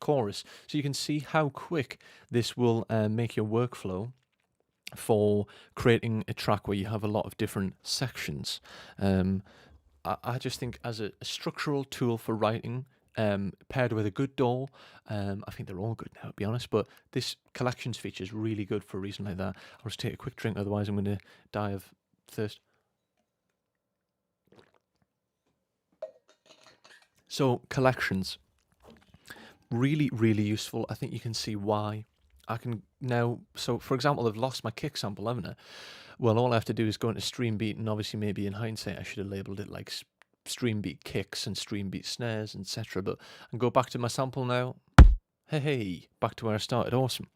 chorus. So you can see how quick this will make your workflow for creating a track where you have a lot of different sections. I just think as a structural tool for writing, paired with a good DAW, I think they're all good now, to be honest, but this collections feature is really good for a reason like that. I'll just take a quick drink, otherwise I'm going to die of thirst. So collections, really, really useful. I think you can see why. I can now, so for example, I've lost my kick sample, haven't I? Well, all I have to do is go into Streambeat, and obviously maybe in hindsight I should have labeled it like Streambeat kicks and Streambeat snares, etc. But I can go back to my sample now. Hey, back to where I started. Awesome.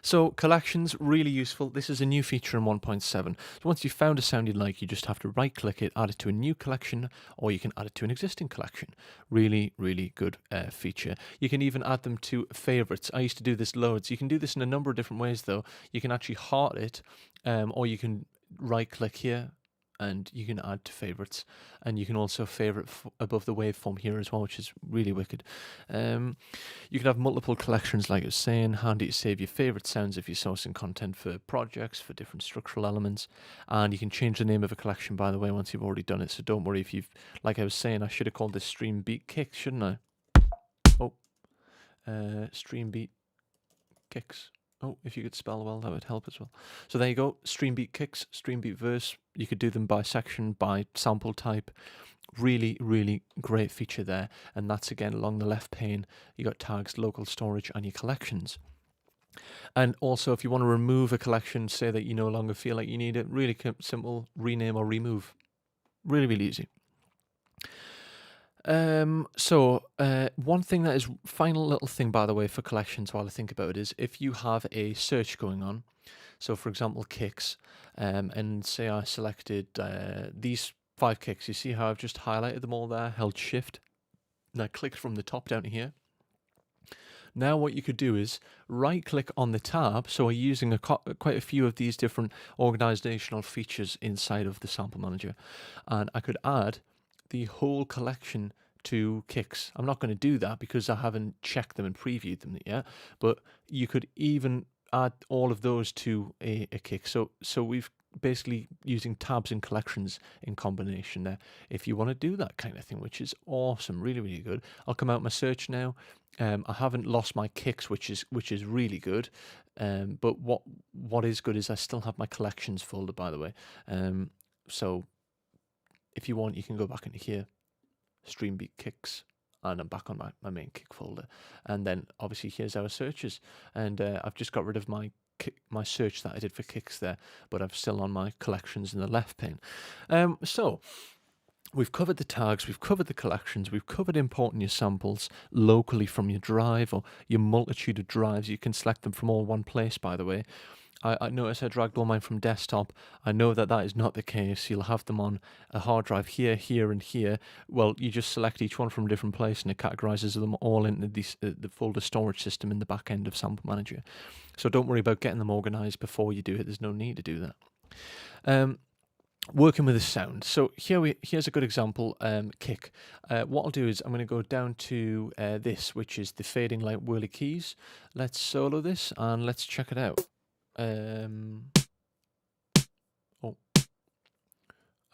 So collections, really useful. This is a new feature in 1.7. So once you've found a sound you like, you just have to right click it, add it to a new collection, or you can add it to an existing collection. Really, really good feature. You can even add them to favorites. I used to do this loads. You can do this in a number of different ways though. You can actually heart it, or you can right click here, and you can add to favorites, and you can also favorite above the waveform here as well, which is really wicked. You can have multiple collections, like I was saying, handy to save your favorite sounds if you're sourcing content for projects, for different structural elements, and you can change the name of a collection, by the way, once you've already done it, so don't worry if you've, like I was saying, I should have called this Streambeat Kicks, shouldn't I? Oh, Streambeat Kicks. Oh, if you could spell well, that would help as well. So there you go, Streambeat kicks, Streambeat verse. You could do them by section, by sample type. Really, really great feature there. And that's again along the left pane. You got tags, local storage, and your collections. And also, if you want to remove a collection, say that you no longer feel like you need it, really simple, rename or remove. Really, really easy. One thing that is, final little thing by the way for collections while I think about it, is if you have a search going on, So for example, kicks, and say I selected these 5 kicks. You see how I've just highlighted them all there, held shift, and I clicked from the top down to here. Now what you could do is right click on the tab, so we're using quite a few of these different organizational features inside of the sample manager, and I could add the whole collection to kicks. I'm not going to do that because I haven't checked them and previewed them yet, but you could even add all of those to a kick. So we've basically using tabs and collections in combination there if you want to do that kind of thing, which is awesome, really, really good. I'll come out my search now. I haven't lost my kicks, which is really good. But what is good is I still have my collections folder, by the way. So if you want, you can go back into here, Streambeat kicks, and I'm back on my main kick folder. And then obviously here's our searches, and I've just got rid of my search that I did for kicks there, but I'm still on my collections in the left pane. So we've covered the tags, we've covered the collections, we've covered importing your samples locally from your drive or your multitude of drives. You can select them from all one place, by the way. I noticed I dragged all mine from desktop. I know that is not the case. You'll have them on a hard drive here, here, and here. Well, you just select each one from a different place, and it categorizes them all into the folder storage system in the back end of Sample Manager. So don't worry about getting them organized before you do it. There's no need to do that. Working with the sound. So here's a good example, kick. What I'll do is I'm going to go down to this, which is the Fading Light Whirly Keys. Let's solo this and let's check it out. Oh,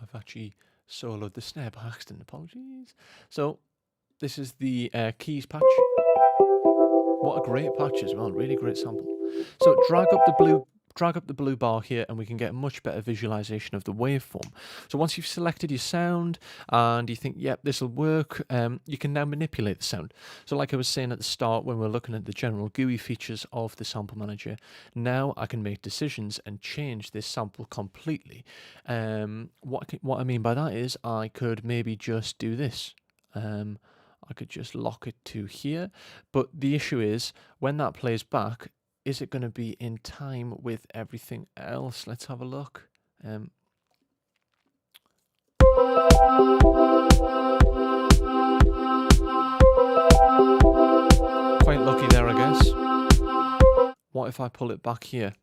I've actually soloed the snare by accident, apologies. So this is the keys patch. What a great patch as well, really great sample. So drag up the blue bar here and we can get a much better visualization of the waveform. So once you've selected your sound and you think, yep, this will work, you can now manipulate the sound. So like I was saying at the start when we're looking at the general GUI features of the Sample Manager, now I can make decisions and change this sample completely. What I mean by that is I could maybe just do this. I could just lock it to here, but the issue is when that plays back, is it going to be in time with everything else? Let's have a look. Quite lucky there, I guess. What if I pull it back here?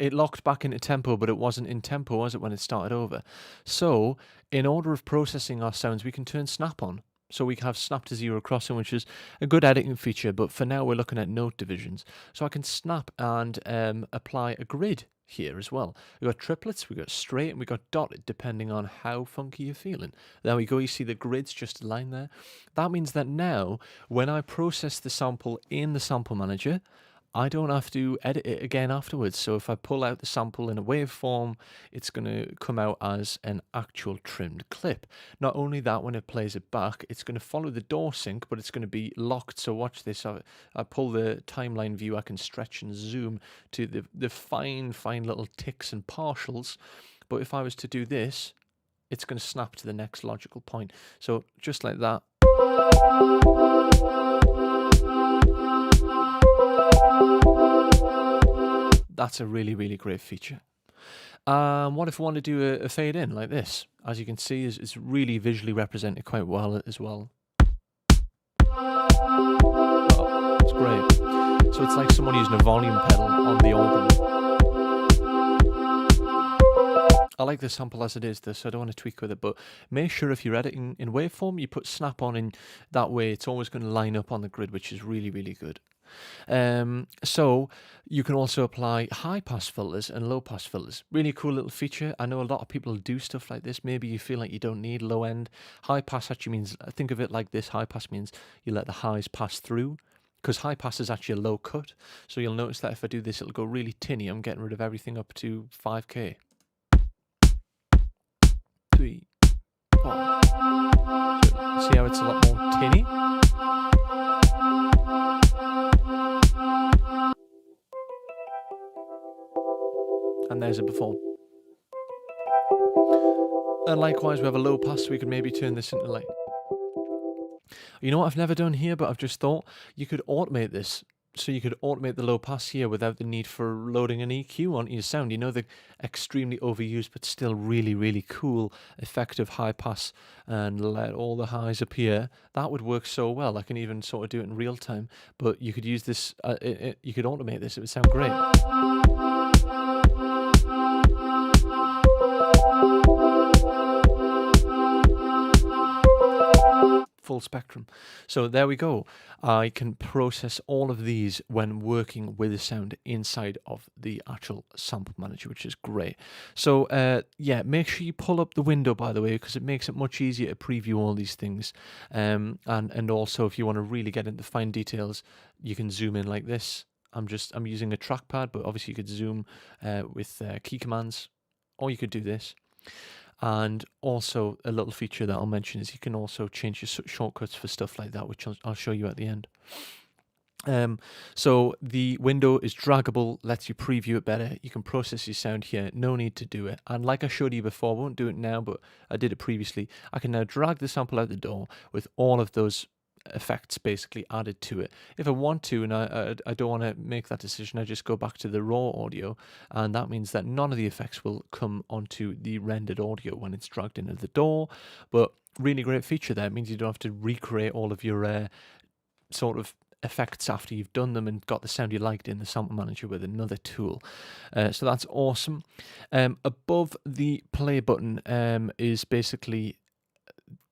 It locked back into tempo, but it wasn't in tempo, was it, when it started over? So, in order of processing our sounds, we can turn snap on. So we have snap to zero crossing, which is a good editing feature, but for now we're looking at note divisions. So I can snap and apply a grid here as well. We've got triplets, we've got straight, and we've got dotted, depending on how funky you're feeling. There we go, you see the grids just aligned there. That means that now, when I process the sample in the Sample Manager, I don't have to edit it again afterwards. So if I pull out the sample in a waveform, it's going to come out as an actual trimmed clip. Not only that, when it plays it back, it's going to follow the DAW sync, but it's going to be locked. So watch this. I pull the timeline view. I can stretch and zoom to the fine little ticks and partials. But if I was to do this, it's going to snap to the next logical point. So just like that. That's a really, really great feature. What if we want to do a fade in like this? As you can see, it's really visually represented quite well as well. Oh, it's great. So it's like someone using a volume pedal on the organ. I like the sample as it is, though, so I don't want to tweak with it, but make sure if you're editing in waveform, you put snap on in that way. It's always going to line up on the grid, which is really, really good. So you can also apply high pass filters and low pass filters. Really cool little feature. I know a lot of people do stuff like this. Maybe you feel like you don't need low end. High pass actually means, think of it like this. High pass means you let the highs pass through, because high pass is actually a low cut. So you'll notice that if I do this, it'll go really tinny. I'm getting rid of everything up to 5K. 3, 4. See how it's a lot more tinny? And there's it before. And likewise, we have a low pass, so we can maybe turn this into like You know what I've never done here, but I've just thought you could automate this. So you could automate the low pass here without the need for loading an EQ onto your sound. You know, the extremely overused but still really, really cool effective high pass, and let all the highs appear. That would work so well. I can even sort of do it in real time, but you could use this, you could automate this. It would sound great. Full spectrum. So there we go. I can process all of these when working with the sound inside of the actual sample manager, which is great. So yeah, make sure you pull up the window, by the way, because it makes it much easier to preview all these things. And also, if you want to really get into fine details, you can zoom in like this. I'm using a trackpad, but obviously you could zoom with key commands, or you could do this. And also a little feature that I'll mention is you can also change your shortcuts for stuff like that, which I'll show you at the end. So the window is draggable, lets you preview it better. You can process your sound here, no need to do it. And like I showed you before, I won't do it now, but I did it previously. I can now drag the sample out the door with all of those effects basically added to it. If I want to, and I don't want to make that decision, I just go back to the raw audio, and that means that none of the effects will come onto the rendered audio when it's dragged into the door. But really great feature there. It means you don't have to recreate all of your sort of effects after you've done them and got the sound you liked in the sample manager with another tool. So that's awesome. Above the play button is basically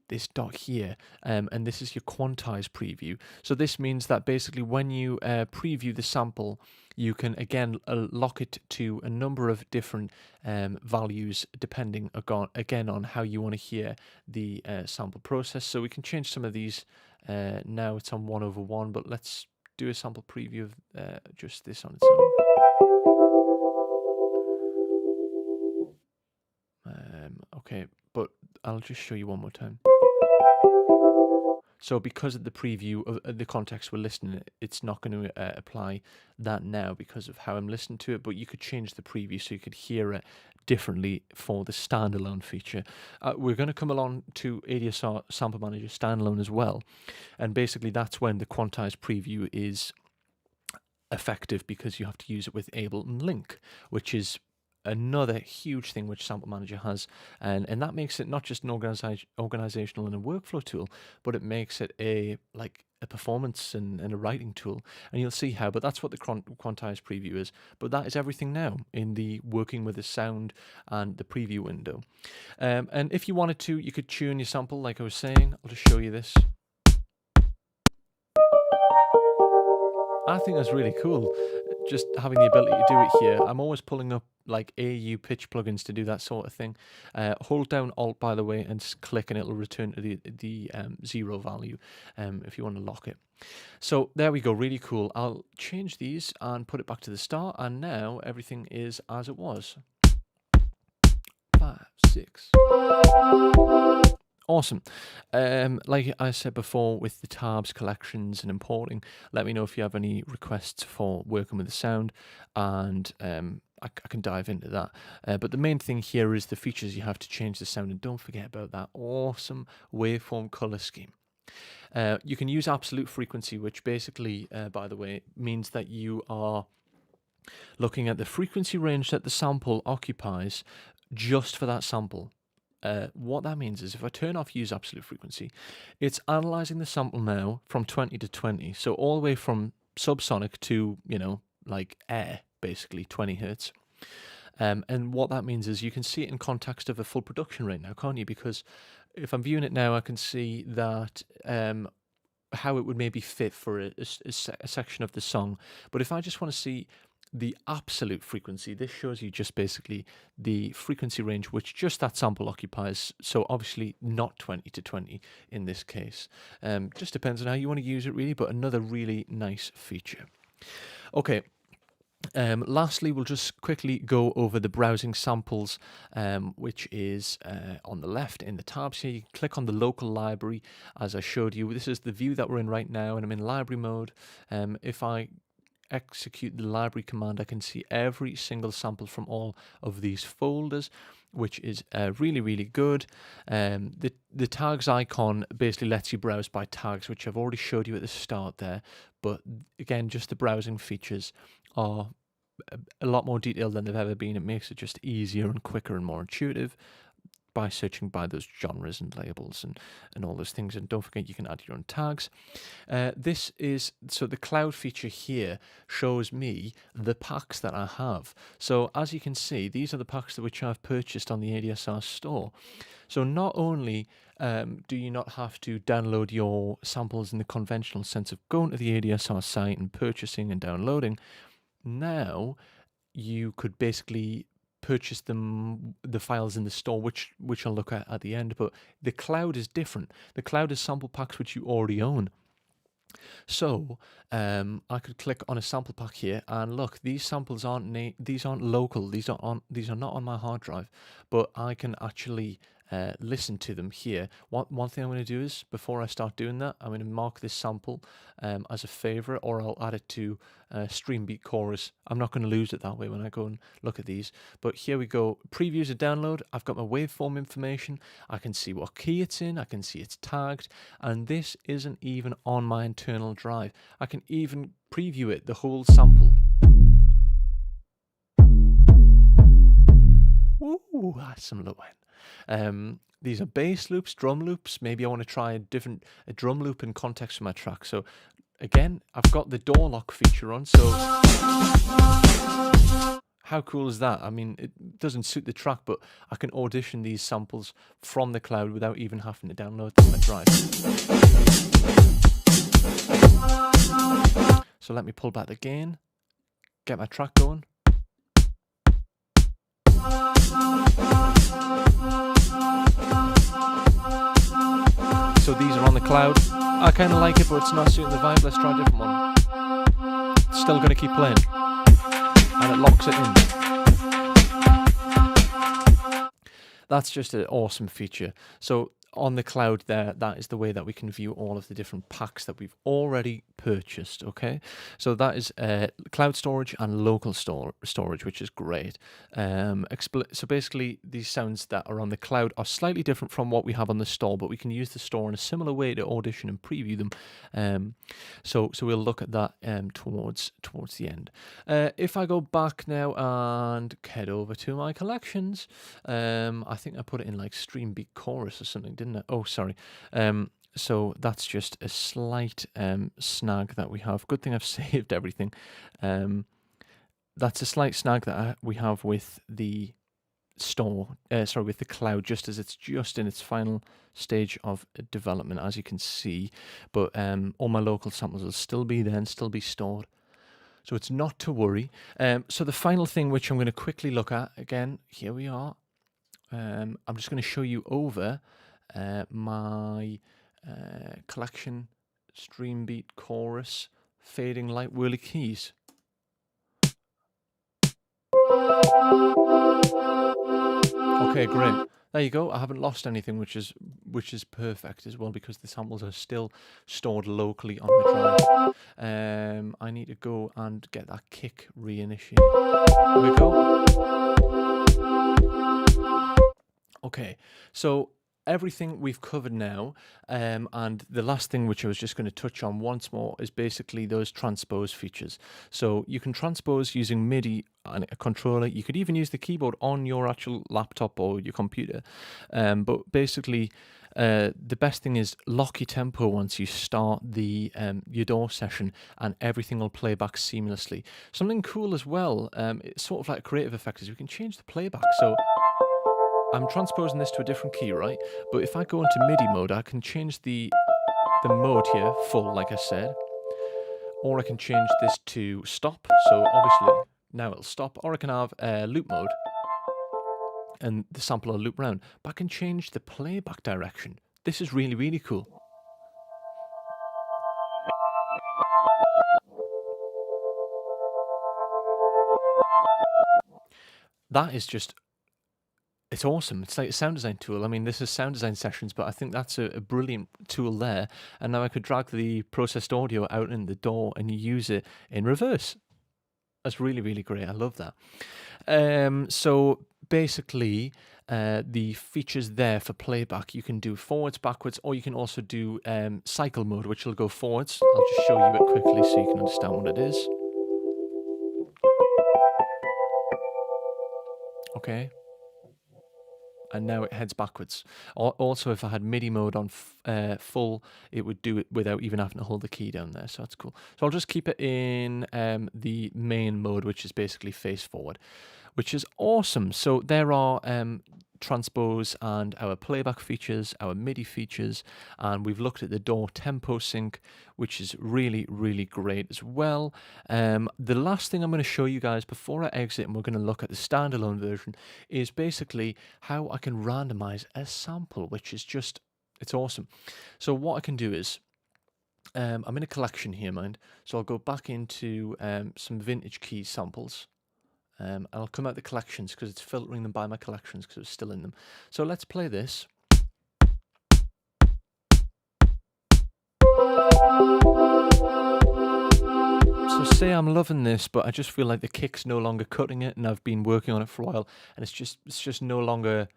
this dot here, and this is your quantize preview. So this means that basically when you preview the sample, you can again lock it to a number of different values depending again on how you want to hear the sample process. So we can change some of these. Now it's on 1/1, but let's do a sample preview of just this on its own. Okay, but I'll just show you one more time. So because of the preview of the context we're listening, it's not going to apply that now because of how I'm listening to it, but you could change the preview so you could hear it differently for the standalone feature. We're going to come along to ADSR Sample Manager standalone as well, and basically that's when the quantized preview is effective because you have to use it with Ableton Link, which is another huge thing which Sample Manager has, and that makes it not just an organizational and a workflow tool, but it makes it a performance and a writing tool, and you'll see how. But that's what the quantized preview is. But that is everything now in the working with the sound and the preview window. And if you wanted to, you could tune your sample, like I was saying. I'll just show you this. I think that's really cool, just having the ability to do it here. I'm always pulling up like AU pitch plugins to do that sort of thing. Hold down Alt, by the way, and click, and it'll return to the 0 value if you want to lock it. So there we go, really cool. I'll change these and put it back to the start, and now everything is as it was. 5, 6. Awesome. Like I said before, with the tabs, collections, and importing, let me know if you have any requests for working with the sound, and I can dive into that. But the main thing here is the features you have to change the sound, and don't forget about that awesome waveform color scheme. You can use absolute frequency, which basically, by the way, means that you are looking at the frequency range that the sample occupies just for that sample. What that means is if I turn off use absolute frequency, it's analyzing the sample now from 20 to 20. So all the way from subsonic to, like air, basically 20 hertz. And what that means is you can see it in context of a full production right now, can't you? Because if I'm viewing it now, I can see that how it would maybe fit for a section of the song. But if I just want to see the absolute frequency, this shows you just basically the frequency range which just that sample occupies. So obviously not 20 to 20 in this case. Just depends on how you want to use it really, but another really nice feature. Okay. Lastly, we'll just quickly go over the browsing samples, which is on the left in the tabs here. You click on the local library, as I showed you. This is the view that we're in right now, and I'm in library mode. If I execute the library command, I can see every single sample from all of these folders, which is really, really good. The tags icon basically lets you browse by tags, which I've already showed you at the start there. But again, just the browsing features are a lot more detailed than they've ever been. It makes it just easier and quicker and more intuitive by searching by those genres and labels and all those things. And don't forget, you can add your own tags. This is, so the cloud feature here shows me the packs that I have. So as you can see, these are the packs which I've purchased on the ADSR store. So not only do you not have to download your samples in the conventional sense of going to the ADSR site and purchasing and downloading, now you could basically purchase the files in the store, which I'll look at the end. But the cloud is different. The cloud is sample packs which you already own. So I could click on a sample pack here, and look, these samples aren't local. These are not on my hard drive, but I can actually listen to them here. One thing I'm going to do is, before I start doing that, I'm going to mark this sample as a favorite, or I'll add it to Streambeat Chorus. I'm not going to lose it that way when I go and look at these. But here we go. Previews a download. I've got my waveform information. I can see what key it's in. I can see it's tagged. And this isn't even on my internal drive. I can even preview it, the whole sample. Ooh, that's some low end. These are bass loops, drum loops. Maybe I want to try a drum loop in context for my track. So again, I've got the door lock feature on. So how cool is that? I mean, it doesn't suit the track, but I can audition these samples from the cloud without even having to download them on my drive. So let me pull back the gain, get my track going. So these are on the cloud. I kind of like it, but it's not suiting the vibe. Let's try a different one. Still going to keep playing. And it locks it in. That's just an awesome feature. So on the cloud there, that is the way that we can view all of the different packs that we've already purchased, okay? So that is cloud storage and local storage, which is great. So basically, these sounds that are on the cloud are slightly different from what we have on the store, but we can use the store in a similar way to audition and preview them. So we'll look at that towards the end. If I go back now and head over to my collections, I think I put it in like Streambeat Chorus or something, didn't I? Oh, sorry. So that's just a slight snag that we have. Good thing I've saved everything. That's a slight snag that we have with the store, with the cloud, just as it's just in its final stage of development, as you can see. But all my local samples will still be there and still be stored. So it's not to worry. So the final thing, which I'm going to quickly look at, again, here we are. I'm just going to show you over my collection, Streambeat Chorus, Fading Light Whirly Keys. Okay, great. There you go. I haven't lost anything, which is perfect as well, because the samples are still stored locally on the drive. I need to go and get that kick reinitiated. There we go. Okay, so everything we've covered now, and the last thing which I was just going to touch on once more is basically those transpose features. So you can transpose using MIDI and a controller. You could even use the keyboard on your actual laptop or your computer. But basically, the best thing is lock your tempo once you start the your DAW session, and everything will play back seamlessly. Something cool as well, it's sort of like a creative effect, is we can change the playback. So I'm transposing this to a different key, right? But if I go into MIDI mode, I can change the mode here, full, like I said. Or I can change this to stop. So obviously, now it'll stop. Or I can have loop mode, and the sample will loop round. But I can change the playback direction. This is really, really cool. That is just it's awesome. It's like a sound design tool. I mean, this is sound design sessions, but I think that's a brilliant tool there. And now I could drag the processed audio out in the DAW and use it in reverse. That's really, really great. I love that. So basically, the features there for playback, you can do forwards, backwards, or you can also do cycle mode, which will go forwards. I'll just show you it quickly so you can understand what it is. Okay. And now it heads backwards. Also, if I had MIDI mode on full, it would do it without even having to hold the key down there. So that's cool. So I'll just keep it in the main mode, which is basically face forward, which is awesome. So there are transpose and our playback features, our MIDI features, and we've looked at the DAW tempo sync, which is really, really great as well. The last thing I'm going to show you guys before I exit, and we're going to look at the standalone version, is basically how I can randomize a sample, which is just, it's awesome. So what I can do is, I'm in a collection here, mind. So I'll go back into some vintage key samples. And I'll come out the collections because it's filtering them by my collections because it's still in them. So let's play this. So say I'm loving this, but I just feel like the kick's no longer cutting it, and I've been working on it for a while, and it's just no longer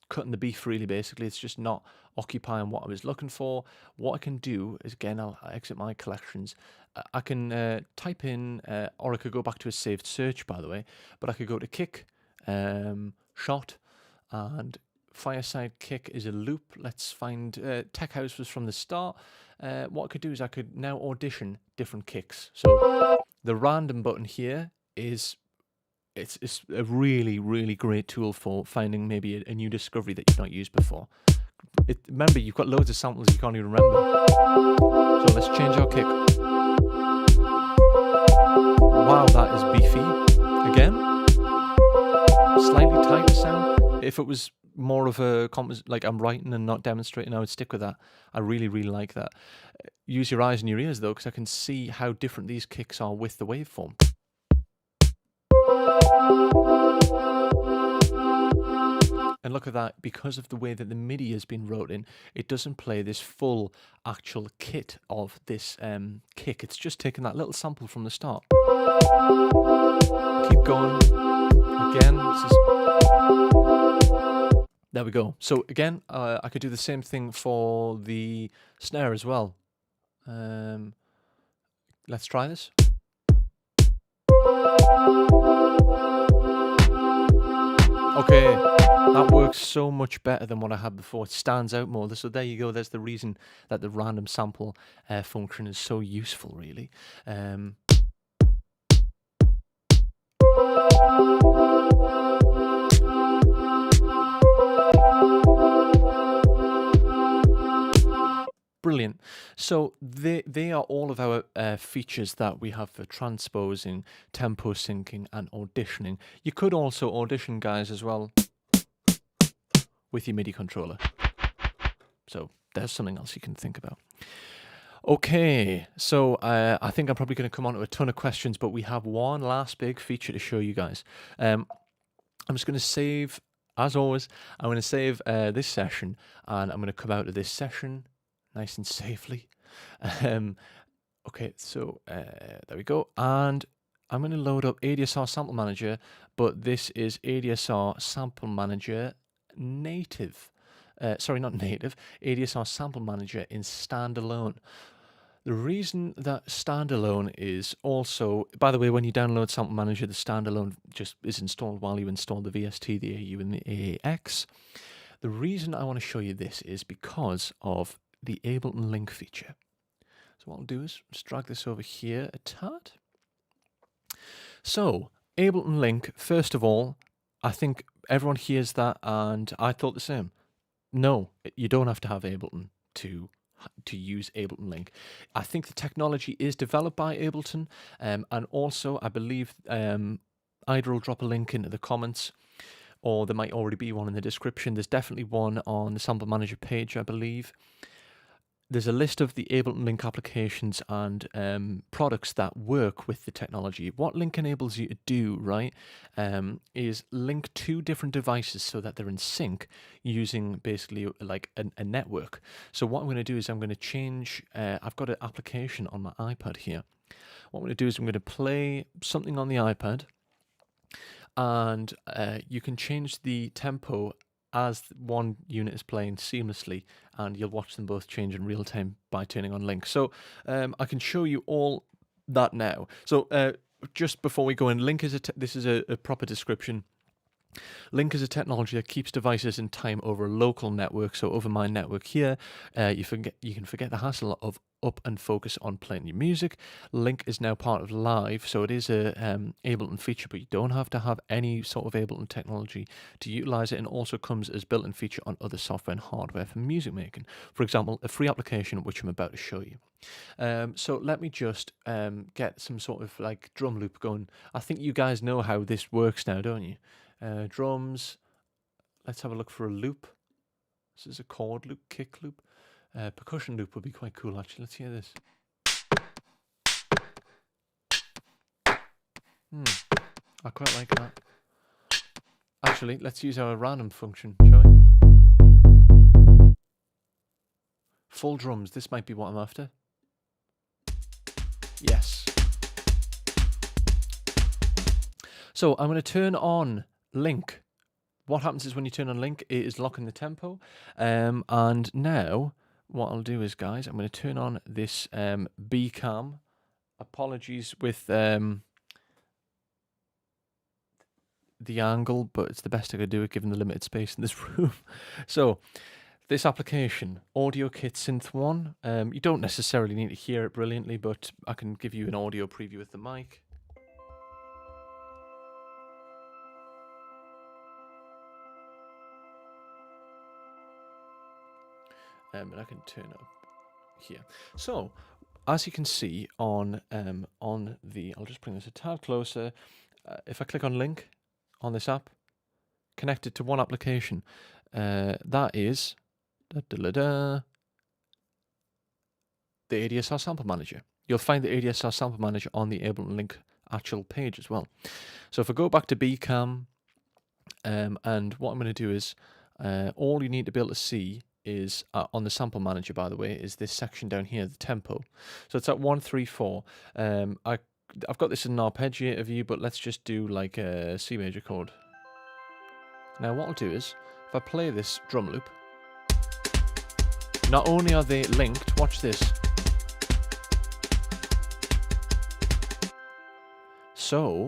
cutting the beef, really. Basically, it's just not occupying what I was looking for. What I can do is, again, I'll exit my collections. I can type in, or I could go back to a saved search, by the way, but I could go to kick, shot, and fireside kick is a loop. Let's find Tech House was from the start. What I could do is I could now audition different kicks. So the random button here is, it's a really, really great tool for finding maybe a new discovery that you've not used before. Remember, you've got loads of samples you can't even remember. So let's change our kick. Wow, that is beefy. Again, slightly tighter sound. If it was more of a like I'm writing and not demonstrating, I would stick with that. I really, really like that. Use your eyes and your ears though, because I can see how different these kicks are with the waveform. And look at that, because of the way that the MIDI has been wrote in, it doesn't play this full actual kit of this kick. It's just taking that little sample from the start. Keep going. Again, there we go. So again, I could do the same thing for the snare as well. Let's try this. Okay, that works so much better than what I had before. It stands out more. So there you go. There's the reason that the random sample function is so useful, really. Brilliant. So they are all of our features that we have for transposing, tempo syncing, and auditioning. You could also audition, guys, as well with your MIDI controller. So there's something else you can think about. Okay, so I think I'm probably going to come on to a ton of questions, but we have one last big feature to show you guys. I'm just going to save, as always, I'm going to save this session, and I'm going to come out of this session nice and safely. Okay, so there we go. And I'm going to load up ADSR Sample Manager, but this is ADSR Sample Manager native. Sorry, not native. ADSR Sample Manager in standalone. The reason that standalone is also, by the way, when you download Sample Manager, the standalone just is installed while you install the VST, the AU, and the AAX. The reason I want to show you this is because of the Ableton Link feature. So what I'll do is just drag this over here a tad. So Ableton Link, first of all, I think everyone hears that and I thought the same. No, you don't have to have Ableton to use Ableton Link. I think the technology is developed by Ableton, and also I believe either will drop a link into the comments, or there might already be one in the description. There's definitely one on the Sample Manager page, I believe. there's a list of the Ableton Link applications and products that work with the technology. What Link enables you to do, right, is link two different devices so that they're in sync using basically like a network. So what I'm going to do is I'm going to change, I've got an application on my iPad here. What I'm going to do is I'm going to play something on the iPad, and you can change the tempo as one unit is playing seamlessly, and you'll watch them both change in real time by turning on Link. So I can show you all that now. So just before we go in, Link is this is a proper description. Link is a technology that keeps devices in time over a local network. So over my network here, you can forget the hassle of up and focus on playing your music. Link is now part of Live, so it is a Ableton feature, but you don't have to have any sort of Ableton technology to utilize it, and also comes as built-in feature on other software and hardware for music making. For example, a free application which I'm about to show you. So let me just get some sort of like drum loop going. I think you guys know how this works now, don't you? Drums. Let's have a look for a loop. This is a chord loop, kick loop. Percussion loop would be quite cool, actually. Let's hear this. I quite like that. Actually, let's use our random function, shall we? Full drums. This might be what I'm after. Yes. So I'm going to turn on Link. What happens is when you turn on Link, it is locking the tempo. And now what I'll do is, guys, I'm going to turn on this B-Cam. Apologies with the angle, but it's the best I could do it given the limited space in this room. So this application, Audio Kit Synth 1, you don't necessarily need to hear it brilliantly, but I can give you an audio preview with the mic. And I can turn up here. So, as you can see on the, I'll just bring this a tad closer. If I click on Link on this app, connected to one application, that is the ADSR Sample Manager. You'll find the ADSR Sample Manager on the Ableton Link actual page as well. So if I go back to B-Cam, and what I'm going to do is, all you need to be able to see is on the sample manager, by the way, is this section down here, the tempo. So it's at 134. I've got this in an arpeggiator view, but let's just do like a C major chord. Now what I'll do is, if I play this drum loop, not only are they linked, watch this. So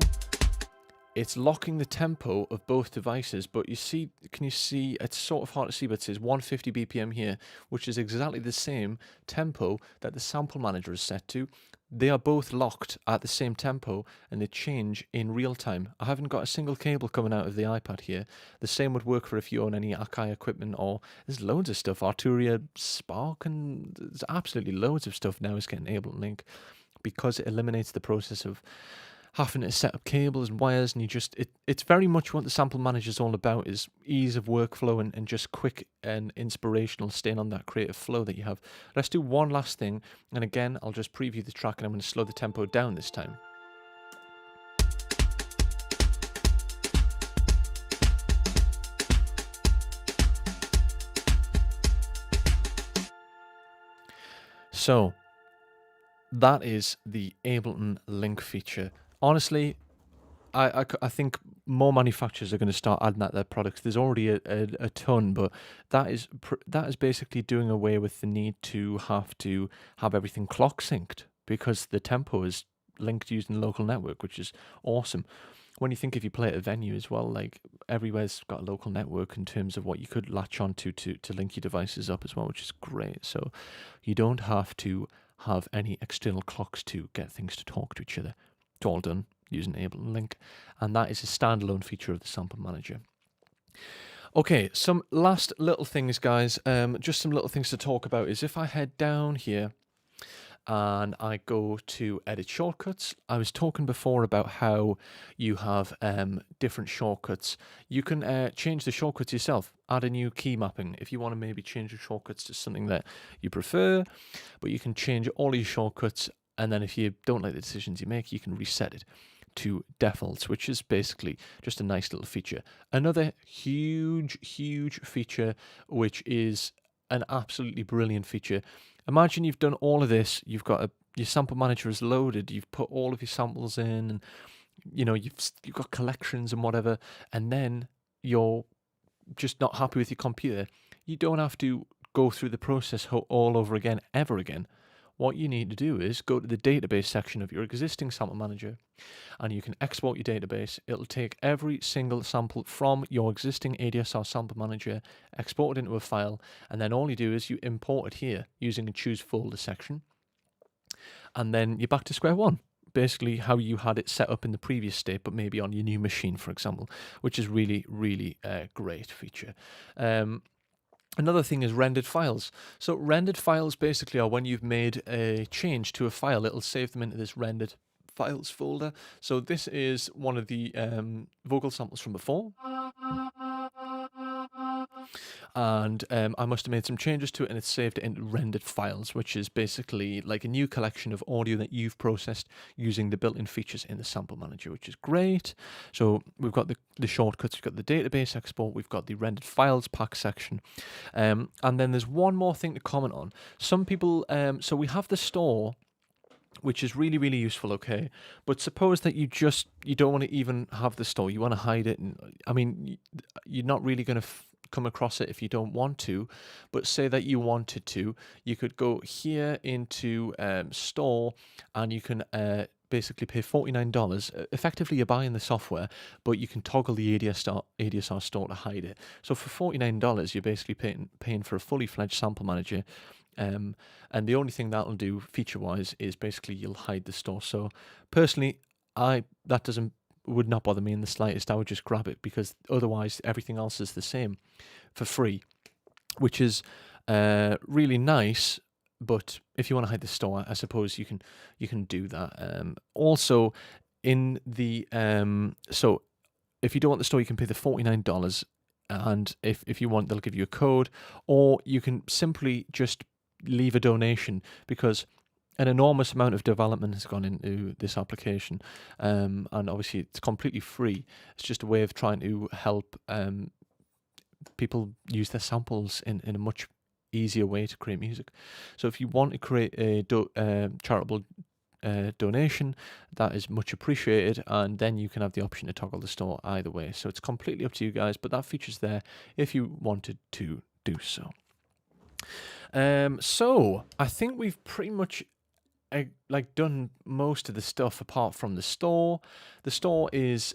it's locking the tempo of both devices, but you see, can you see, it's sort of hard to see, but it says 150 BPM here, which is exactly the same tempo that the sample manager is set to. They are both locked at the same tempo, and they change in real time. I haven't got a single cable coming out of the iPad here. The same would work for if you own any Akai equipment, or there's loads of stuff, Arturia, Spark, and there's absolutely loads of stuff now is getting Ableton Link, because it eliminates the process of having to set up cables and wires, and it's very much what the sample manager is all about, is ease of workflow and just quick and inspirational, staying on that creative flow that you have. Let's do one last thing, and again I'll just preview the track, and I'm going to slow the tempo down this time. So that is the Ableton Link feature. Honestly, I think more manufacturers are going to start adding that to their products. There's already a ton, but that is basically doing away with the need to have everything clock synced, because the tempo is linked using the local network, which is awesome. When you think if you play at a venue as well, like everywhere's got a local network in terms of what you could latch onto to link your devices up as well, which is great. So you don't have to have any external clocks to get things to talk to each other. It's all done using Ableton Link, and that is a standalone feature of the Sample Manager. Okay, some last little things, guys. Just some little things to talk about is if I head down here and I go to edit shortcuts. I was talking before about how you have different shortcuts. You can change the shortcuts yourself, add a new key mapping if you want to maybe change the shortcuts to something that you prefer, but you can change all your shortcuts, and then if you don't like the decisions you make, you can reset it to defaults, which is basically just a nice little feature. Another huge feature, which is an absolutely brilliant feature. Imagine you've done all of this, you've got your sample manager is loaded, you've put all of your samples in, and you've got collections and whatever, and then you're just not happy with your computer. You don't have to go through the process all over again, ever again. What you need to do is go to the database section of your existing sample manager, and you can export your database. It'll take every single sample from your existing ADSR sample manager, export it into a file, and then all you do is you import it here using a choose folder section, and then you're back to square one. Basically how you had it set up in the previous state, but maybe on your new machine, for example, which is really a great feature. Another thing is rendered files. So rendered files basically are when you've made a change to a file, it'll save them into this rendered files folder. So this is one of the vocal samples from before. And I must have made some changes to it, and it's saved it into rendered files, which is basically like a new collection of audio that you've processed using the built-in features in the sample manager, which is great. So we've got the shortcuts, we've got the database export, we've got the rendered files pack section, and then there's one more thing to comment on. Some people, so we have the store, which is really useful, okay? But suppose that you don't want to even have the store, you want to hide it, and I mean, you're not really going to come across it if you don't want to, but say that you wanted to, you could go here into store, and you can basically pay $49. Effectively, you're buying the software, but you can toggle the ADSR store to hide it. So for $49, you're basically paying for a fully fledged sample manager. And the only thing that'll do feature-wise is basically you'll hide the store. So personally, that would not bother me in the slightest. I would just grab it, because otherwise everything else is the same for free, which is really nice. But if you want to hide the store, I suppose you can do that. Also, in the so if you don't want the store, you can pay the $49, and if you want, they'll give you a code, or you can simply just leave a donation, because an enormous amount of development has gone into this application, and obviously it's completely free. It's just a way of trying to help people use their samples in a much easier way to create music. So if you want to create a charitable donation, that is much appreciated, and then you can have the option to toggle the store either way. So it's completely up to you guys, but that feature's there if you wanted to do so. So I think we've pretty much done most of the stuff apart from the store. The store is,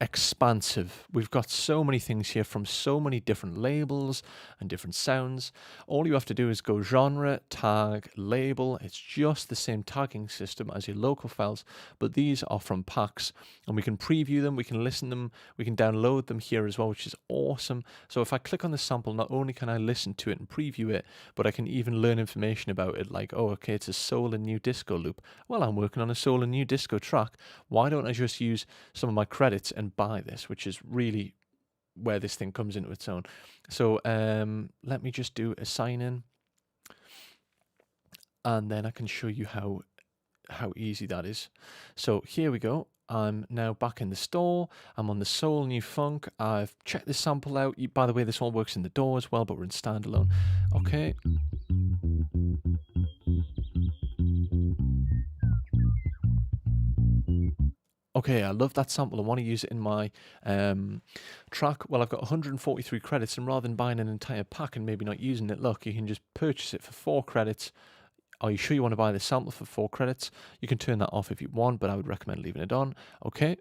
expansive. We've got so many things here from so many different labels and different sounds. All you have to do is go genre, tag, label. It's just the same tagging system as your local files, but these are from packs, and we can preview them, we can listen them, we can download them here as well, which is awesome. So if I click on the sample, not only can I listen to it and preview it, but I can even learn information about it, like, oh, okay, it's a soul and new disco loop. Well, I'm working on a soul and new disco track. Why don't I just use some of my credits and buy this, which is really where this thing comes into its own. So let me just do a sign in, and then I can show you how easy that is. So here we go. I'm now back in the store. I'm on the Soul New Funk. I've checked this sample out. By the way, this all works in the DAW as well, but we're in standalone. Okay. Okay, I love that sample. I want to use it in my track. Well, I've got 143 credits, and rather than buying an entire pack and maybe not using it, look, you can just purchase it for 4 credits. Are you sure you want to buy the sample for 4 credits? You can turn that off if you want, but I would recommend leaving it on. Okay.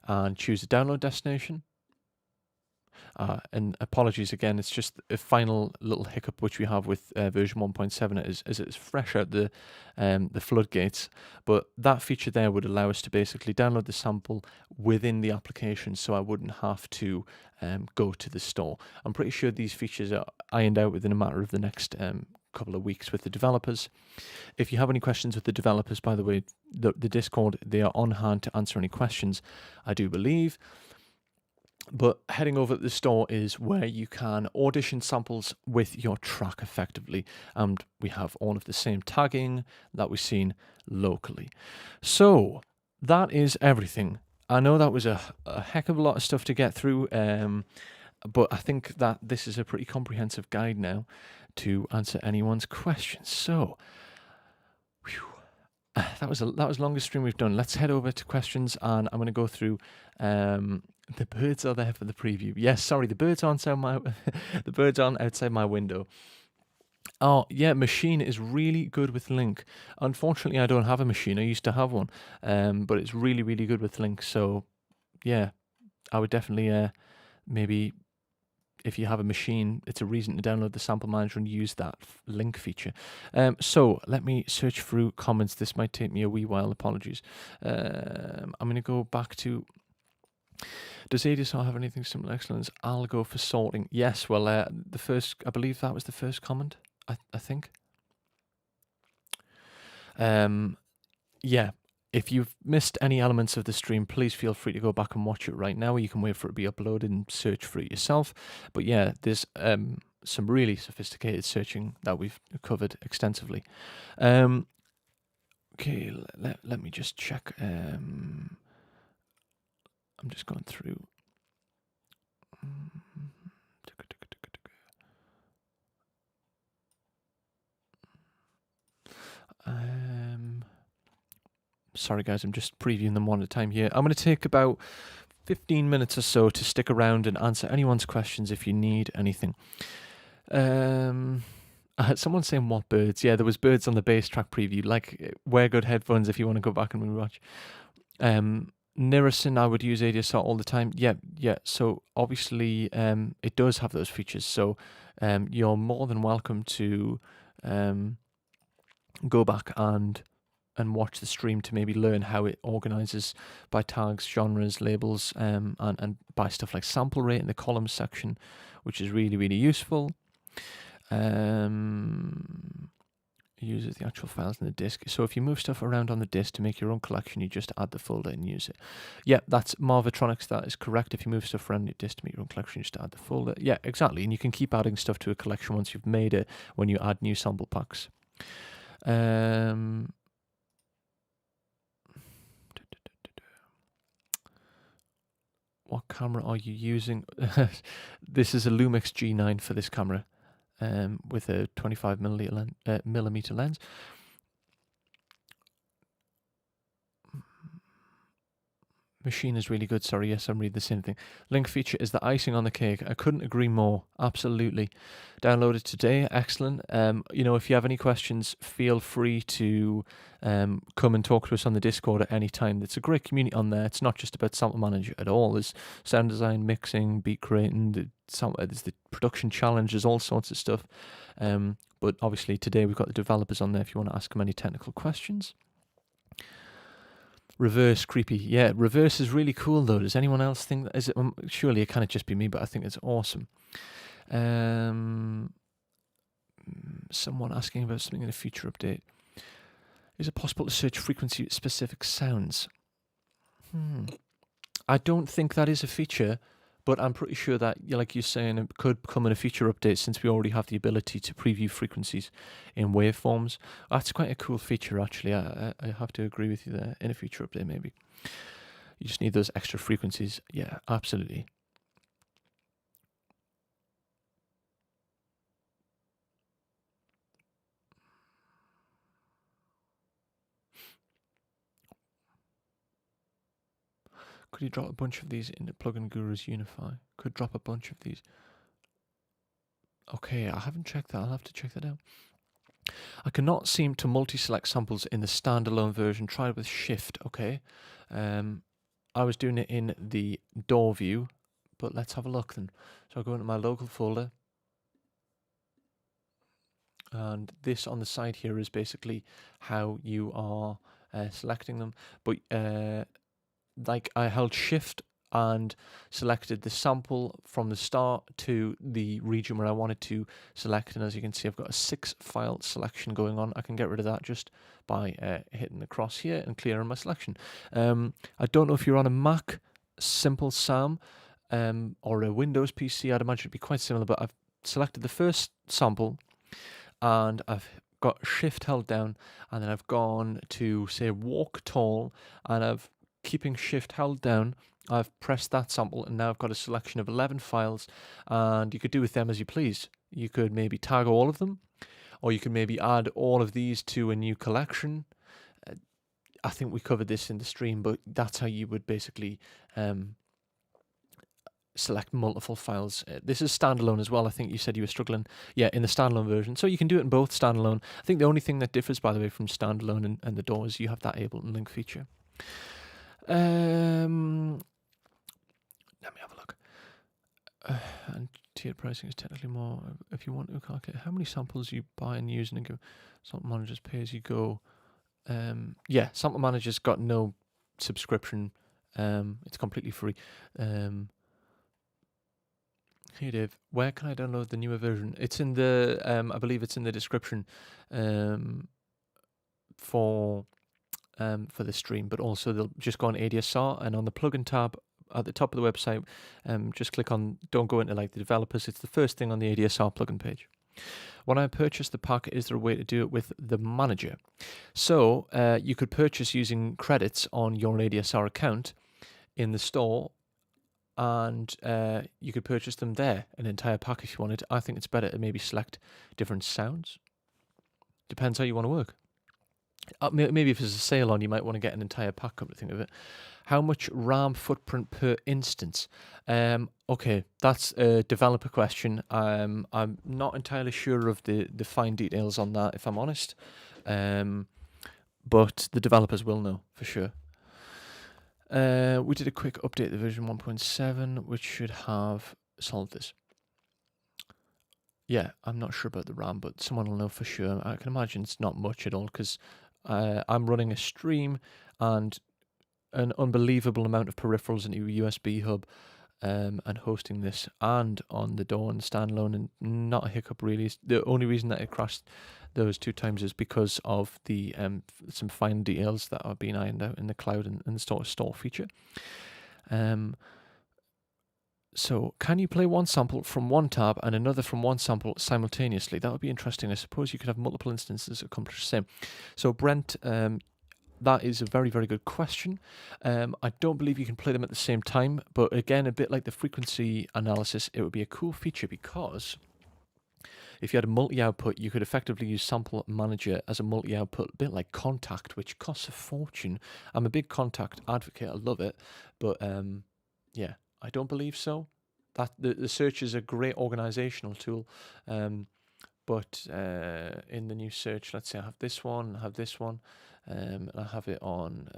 And choose the download destination. And apologies again, it's just a final little hiccup which we have with version 1.7 as it's fresh out the floodgates. But that feature there would allow us to basically download the sample within the application, so I wouldn't have to go to the store. I'm pretty sure these features are ironed out within a matter of the next couple of weeks with the developers. If you have any questions with the developers, by the way, the Discord, they are on hand to answer any questions, I do believe. But heading over to the store is where you can audition samples with your track effectively. And we have all of the same tagging that we've seen locally. So that is everything. I know that was a heck of a lot of stuff to get through, but I think that this is a pretty comprehensive guide now to answer anyone's questions. So, that was the longest stream we've done. Let's head over to questions, and I'm going to go through. The birds are there for the preview. Yes, sorry, the birds aren't the birds aren't outside my window. Oh yeah, Machine is really good with Link. Unfortunately, I don't have a Machine. I used to have one, but it's really, really good with Link. So yeah, I would definitely maybe, if you have a Machine, it's a reason to download the sample manager and use that link feature. So let me search through comments. This might take me a wee while. Apologies. I'm going to go back to. Does ADSR have anything similar excellence? I'll go for sorting. Yes. Well, the first, I believe that was the first comment. I think. Yeah. If you've missed any elements of the stream, please feel free to go back and watch it right now. You can wait for it to be uploaded and search for it yourself. But yeah, there's some really sophisticated searching that we've covered extensively. Okay, let me just check. I'm just going through. Sorry guys, I'm just previewing them one at a time here. I'm going to take about 15 minutes or so to stick around and answer anyone's questions if you need anything. I had someone saying what birds. Yeah, there was birds on the bass track preview. Like, wear good headphones if you want to go back and rewatch. Nirison, I would use ADSR all the time. Yeah. So obviously, it does have those features. So you're more than welcome to go back and watch the stream to maybe learn how it organizes by tags, genres, labels, and by stuff like sample rate in the columns section, which is really, really useful. Uses the actual files in the disk. So if you move stuff around on the disk to make your own collection, you just add the folder and use it. Yeah, that's Marvatronics. That is correct. If you move stuff around your disk to make your own collection, you just add the folder. Yeah, exactly. And you can keep adding stuff to a collection once you've made it when you add new sample packs. What camera are you using? This is a Lumix G9 for this camera, with a 25 millimeter lens. Machine is really good. Sorry, yes, I'm reading the same thing. Link feature is the icing on the cake. I couldn't agree more. Absolutely. Download it today. Excellent. If you have any questions, feel free to come and talk to us on the Discord at any time. It's a great community on there. It's not just about Sample Manager at all. There's sound design, mixing, beat creating, there's the production challenge, there's all sorts of stuff. But obviously today we've got the developers on there if you want to ask them any technical questions. Reverse creepy. Yeah, reverse is really cool though. Does anyone else think that? Is it? Surely it can't just be me, but I think it's awesome. Someone asking about something in a future update. Is it possible to search frequency-specific sounds? I don't think that is a feature, but I'm pretty sure that, like you're saying, it could come in a future update since we already have the ability to preview frequencies in waveforms. That's quite a cool feature, actually. I have to agree with you there. In a future update, maybe. You just need those extra frequencies. Yeah, absolutely. Could you drop a bunch of these into Plugin Guru's Unify? Could drop a bunch of these. Okay, I haven't checked that. I'll have to check that out. I cannot seem to multi-select samples in the standalone version. Try with Shift. Okay. I was doing it in the DAW view, but let's have a look then. So I'll go into my local folder, and this on the side here is basically how you are selecting them. But like I held shift and selected the sample from the start to the region where I wanted to select, and as you can see I've got a 6 file selection going on. I can get rid of that just by hitting the cross here and clearing my selection. I don't know if you're on a Mac Simple Sam or a Windows PC. I'd imagine it'd be quite similar, but I've selected the first sample and I've got shift held down, and then I've gone to say walk tall, and I've keeping shift held down, I've pressed that sample, and now I've got a selection of 11 files, and you could do with them as you please. You could maybe tag all of them, or you could maybe add all of these to a new collection. I think we covered this in the stream, but that's how you would basically select multiple files. This is standalone as well. I think you said you were struggling, in the standalone version. So you can do it in both standalone. I think the only thing that differs, by the way, from standalone and the DAW is you have that able and link feature. Let me have a look. And tiered pricing is technically more if you want to calculate how many samples you buy and use and go. Sample managers pay as you go. Sample manager's got no subscription. It's completely free. Hey Dave, where can I download the newer version? It's in the I believe it's in the description for the stream, but also they'll just go on ADSR, and on the plugin tab at the top of the website, just click on, don't go into like the developers, it's the first thing on the ADSR plugin page. When I purchase the pack, is there a way to do it with the manager? So you could purchase using credits on your ADSR account in the store, and you could purchase them there, an entire pack if you wanted. I think it's better to maybe select different sounds. Depends how you want to work. Maybe if there's a sale on, you might want to get an entire pack, come to think of it. How much RAM footprint per instance? Okay, that's a developer question. I'm not entirely sure of the fine details on that, if I'm honest. But the developers will know for sure. We did a quick update of the version 1.7, which should have solved this. Yeah, I'm not sure about the RAM, but someone will know for sure. I can imagine it's not much at all, because I'm running a stream and an unbelievable amount of peripherals into a USB hub, and hosting this and on the DAW and standalone, and not a hiccup really. The only reason that it crashed those 2 times is because of the some fine details that are being ironed out in the cloud and the store feature. So can you play one sample from one tab and another from one sample simultaneously? That would be interesting. I suppose you could have multiple instances accomplish the same. So Brent, that is a very, very good question. I don't believe you can play them at the same time, but again, a bit like the frequency analysis, it would be a cool feature, because if you had a multi-output, you could effectively use Sample Manager as a multi-output, a bit like Kontakt, which costs a fortune. I'm a big Kontakt advocate. I love it, but I don't believe so. That the search is a great organizational tool, but in the new search, let's say I have this one, I have this one, and I have it on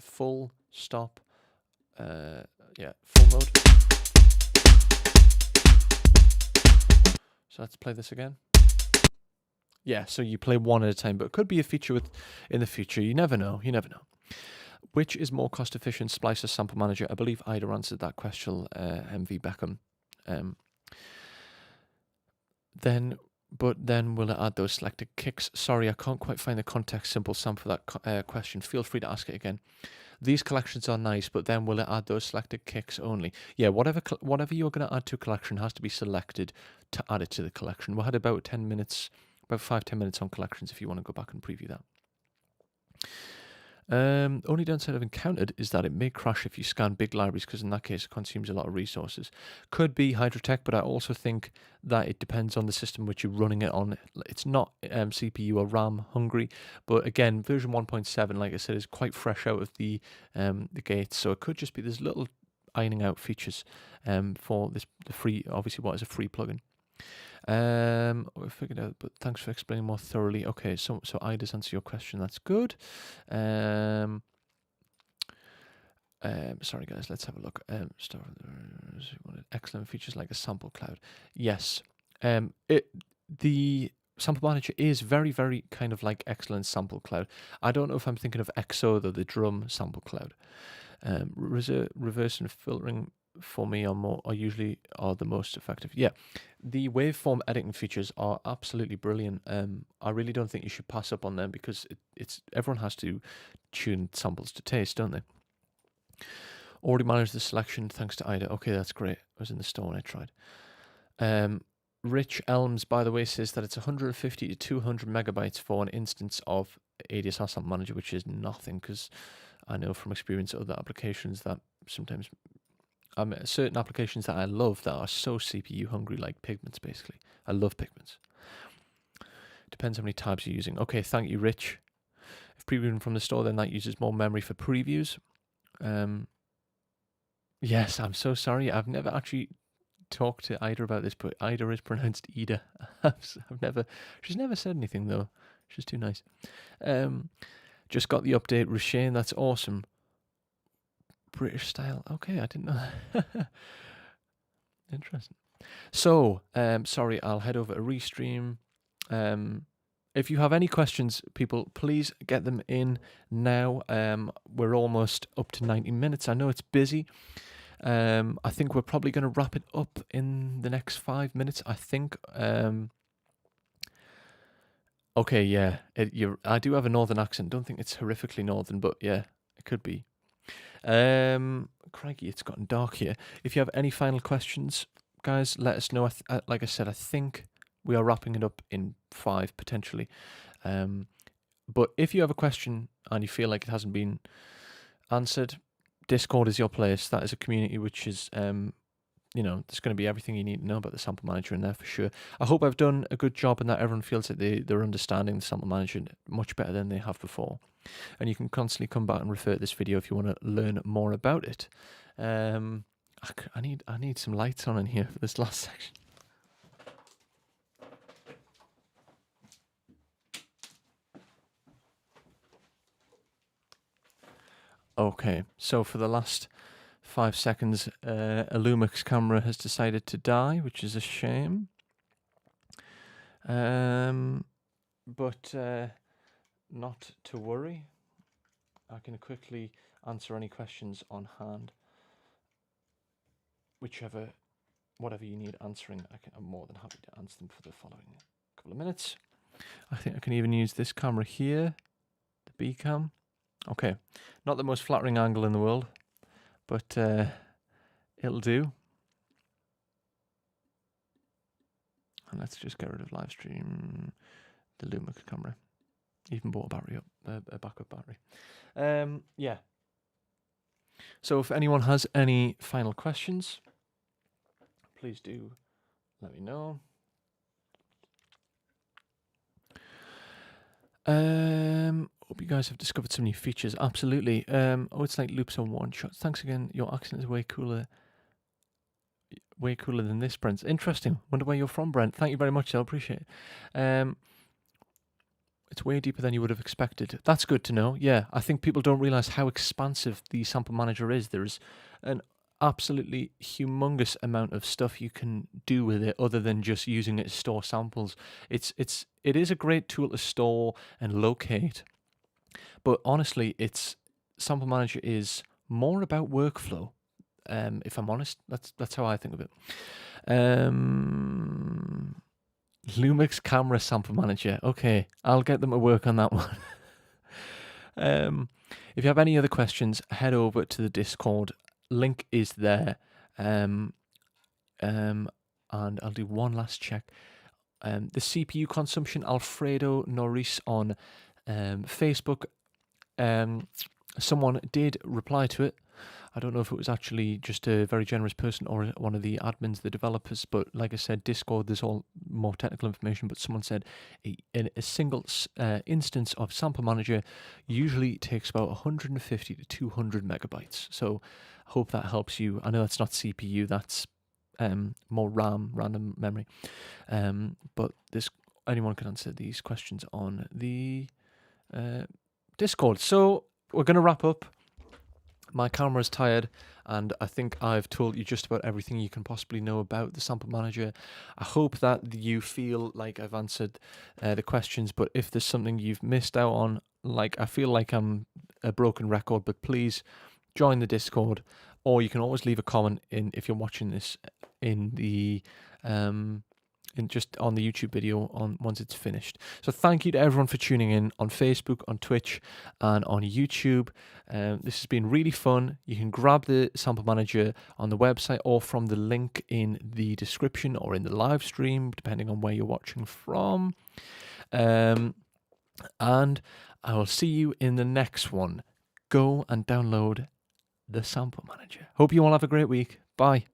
full stop, full mode. So let's play this again. Yeah, so you play one at a time, but it could be a feature in the future. You never know. You never know. Which is more cost efficient, Splicer Sample Manager? I believe Ida answered that question, MV Beckham. But then will it add those selected kicks? Sorry, I can't quite find the context simple sum for that question. Feel free to ask it again. These collections are nice, but then will it add those selected kicks only? Yeah, whatever you're going to add to a collection has to be selected to add it to the collection. We had about 10 minutes, about 5-10 minutes on collections if you want to go back and preview that. Only downside I've encountered is that it may crash if you scan big libraries, because in that case it consumes a lot of resources. Could be Hydrotech, but I also think that it depends on the system which you're running it on. It's not CPU or RAM hungry, but again, version 1.7, like I said, is quite fresh out of the gates, so it could just be there's little ironing out features for the free, obviously what is a free plugin. We figured out, but thanks for explaining more thoroughly. Okay, so Ida's answer your question. That's good. Sorry guys, let's have a look. Excellent features like a sample cloud. Yes. The sample manager is very, very kind of like excellent sample cloud. I don't know if I'm thinking of XO though, the drum sample cloud. Reverse and filtering for me are usually the most effective. Yeah, the waveform editing features are absolutely brilliant. I really don't think you should pass up on them because everyone has to tune samples to taste, don't they? Already managed the selection thanks to IDA. Okay, that's great. I was in the store when I tried. Rich Elms, by the way, says that it's 150 to 200 megabytes for an instance of ADSR Sample Manager, which is nothing because I know from experience other applications that sometimes certain applications that I love that are so CPU hungry, like Pigments, basically. I love Pigments. Depends how many tabs you're using. Okay, thank you, Rich. If previewing from the store, then that uses more memory for previews. Yes, I'm so sorry. I've never actually talked to Ida about this, but Ida is pronounced Ida. She's never said anything though. She's too nice. Just got the update, Rashane. That's awesome. British style. Okay, I didn't know that. Interesting. So, sorry, I'll head over to Restream. If you have any questions, people, please get them in now. We're almost up to 90 minutes. I know it's busy. I think we're probably going to wrap it up in the next 5 minutes, I think. Okay, yeah. I do have a northern accent. Don't think it's horrifically northern, but yeah, it could be. Crikey, it's gotten dark here. If you have any final questions, guys, let us know. Like I said, I think we are wrapping it up in 5 potentially. But if you have a question and you feel like it hasn't been answered, Discord is your place. That is a community which is, there's going to be everything you need to know about the sample manager in there for sure. I hope I've done a good job and that everyone feels that they're understanding the sample manager much better than they have before. And you can constantly come back and refer to this video if you want to learn more about it. I need some lights on in here for this last section. Okay, so for the last 5 seconds, a Lumix camera has decided to die, which is a shame. But not to worry. I can quickly answer any questions on hand. Whatever you need answering, I'm more than happy to answer them for the following couple of minutes. I think I can even use this camera here, the B cam. Okay, not the most flattering angle in the world, but it'll do. And let's just get rid of live stream, the Lumix camera. Even bought a backup battery. Yeah. So if anyone has any final questions, please do let me know. Hope you guys have discovered some new features. Absolutely. It's like loops on one shots. Thanks again. Your accent is way cooler than this, Brent. Interesting. Wonder where you're from, Brent. Thank you very much. I appreciate it. It's way deeper than you would have expected. That's good to know. Yeah, I think people don't realize how expansive the sample manager is. There's an absolutely humongous amount of stuff you can do with it other than just using it to store samples. It is a great tool to store and locate, but honestly, sample manager is more about workflow. If I'm honest, that's how I think of it. Lumix camera sample manager. Okay, I'll get them to work on that one. If you have any other questions, head over to the Discord. Link is there. And I'll do one last check. The CPU consumption, Alfredo Norris on Facebook. Someone did reply to it. I don't know if it was actually just a very generous person or one of the admins, the developers, but like I said, Discord, there's all more technical information, but someone said a single instance of Sample Manager usually takes about 150 to 200 megabytes. So I hope that helps you. I know that's not CPU, that's more RAM, random memory. But anyone can answer these questions on the Discord. So we're going to wrap up. My camera's tired, and I think I've told you just about everything you can possibly know about the Sample Manager. I hope that you feel like I've answered the questions, but if there's something you've missed out on, like I feel like I'm a broken record, but please join the Discord, or you can always leave a comment in if you're watching this in the just on the YouTube video on once it's finished. So thank you to everyone for tuning in on Facebook, on Twitch, and on YouTube. This has been really fun. You can grab the Sample Manager on the website or from the link in the description or in the live stream, depending on where you're watching from. And I will see you in the next one. Go and download the Sample Manager. Hope you all have a great week. Bye.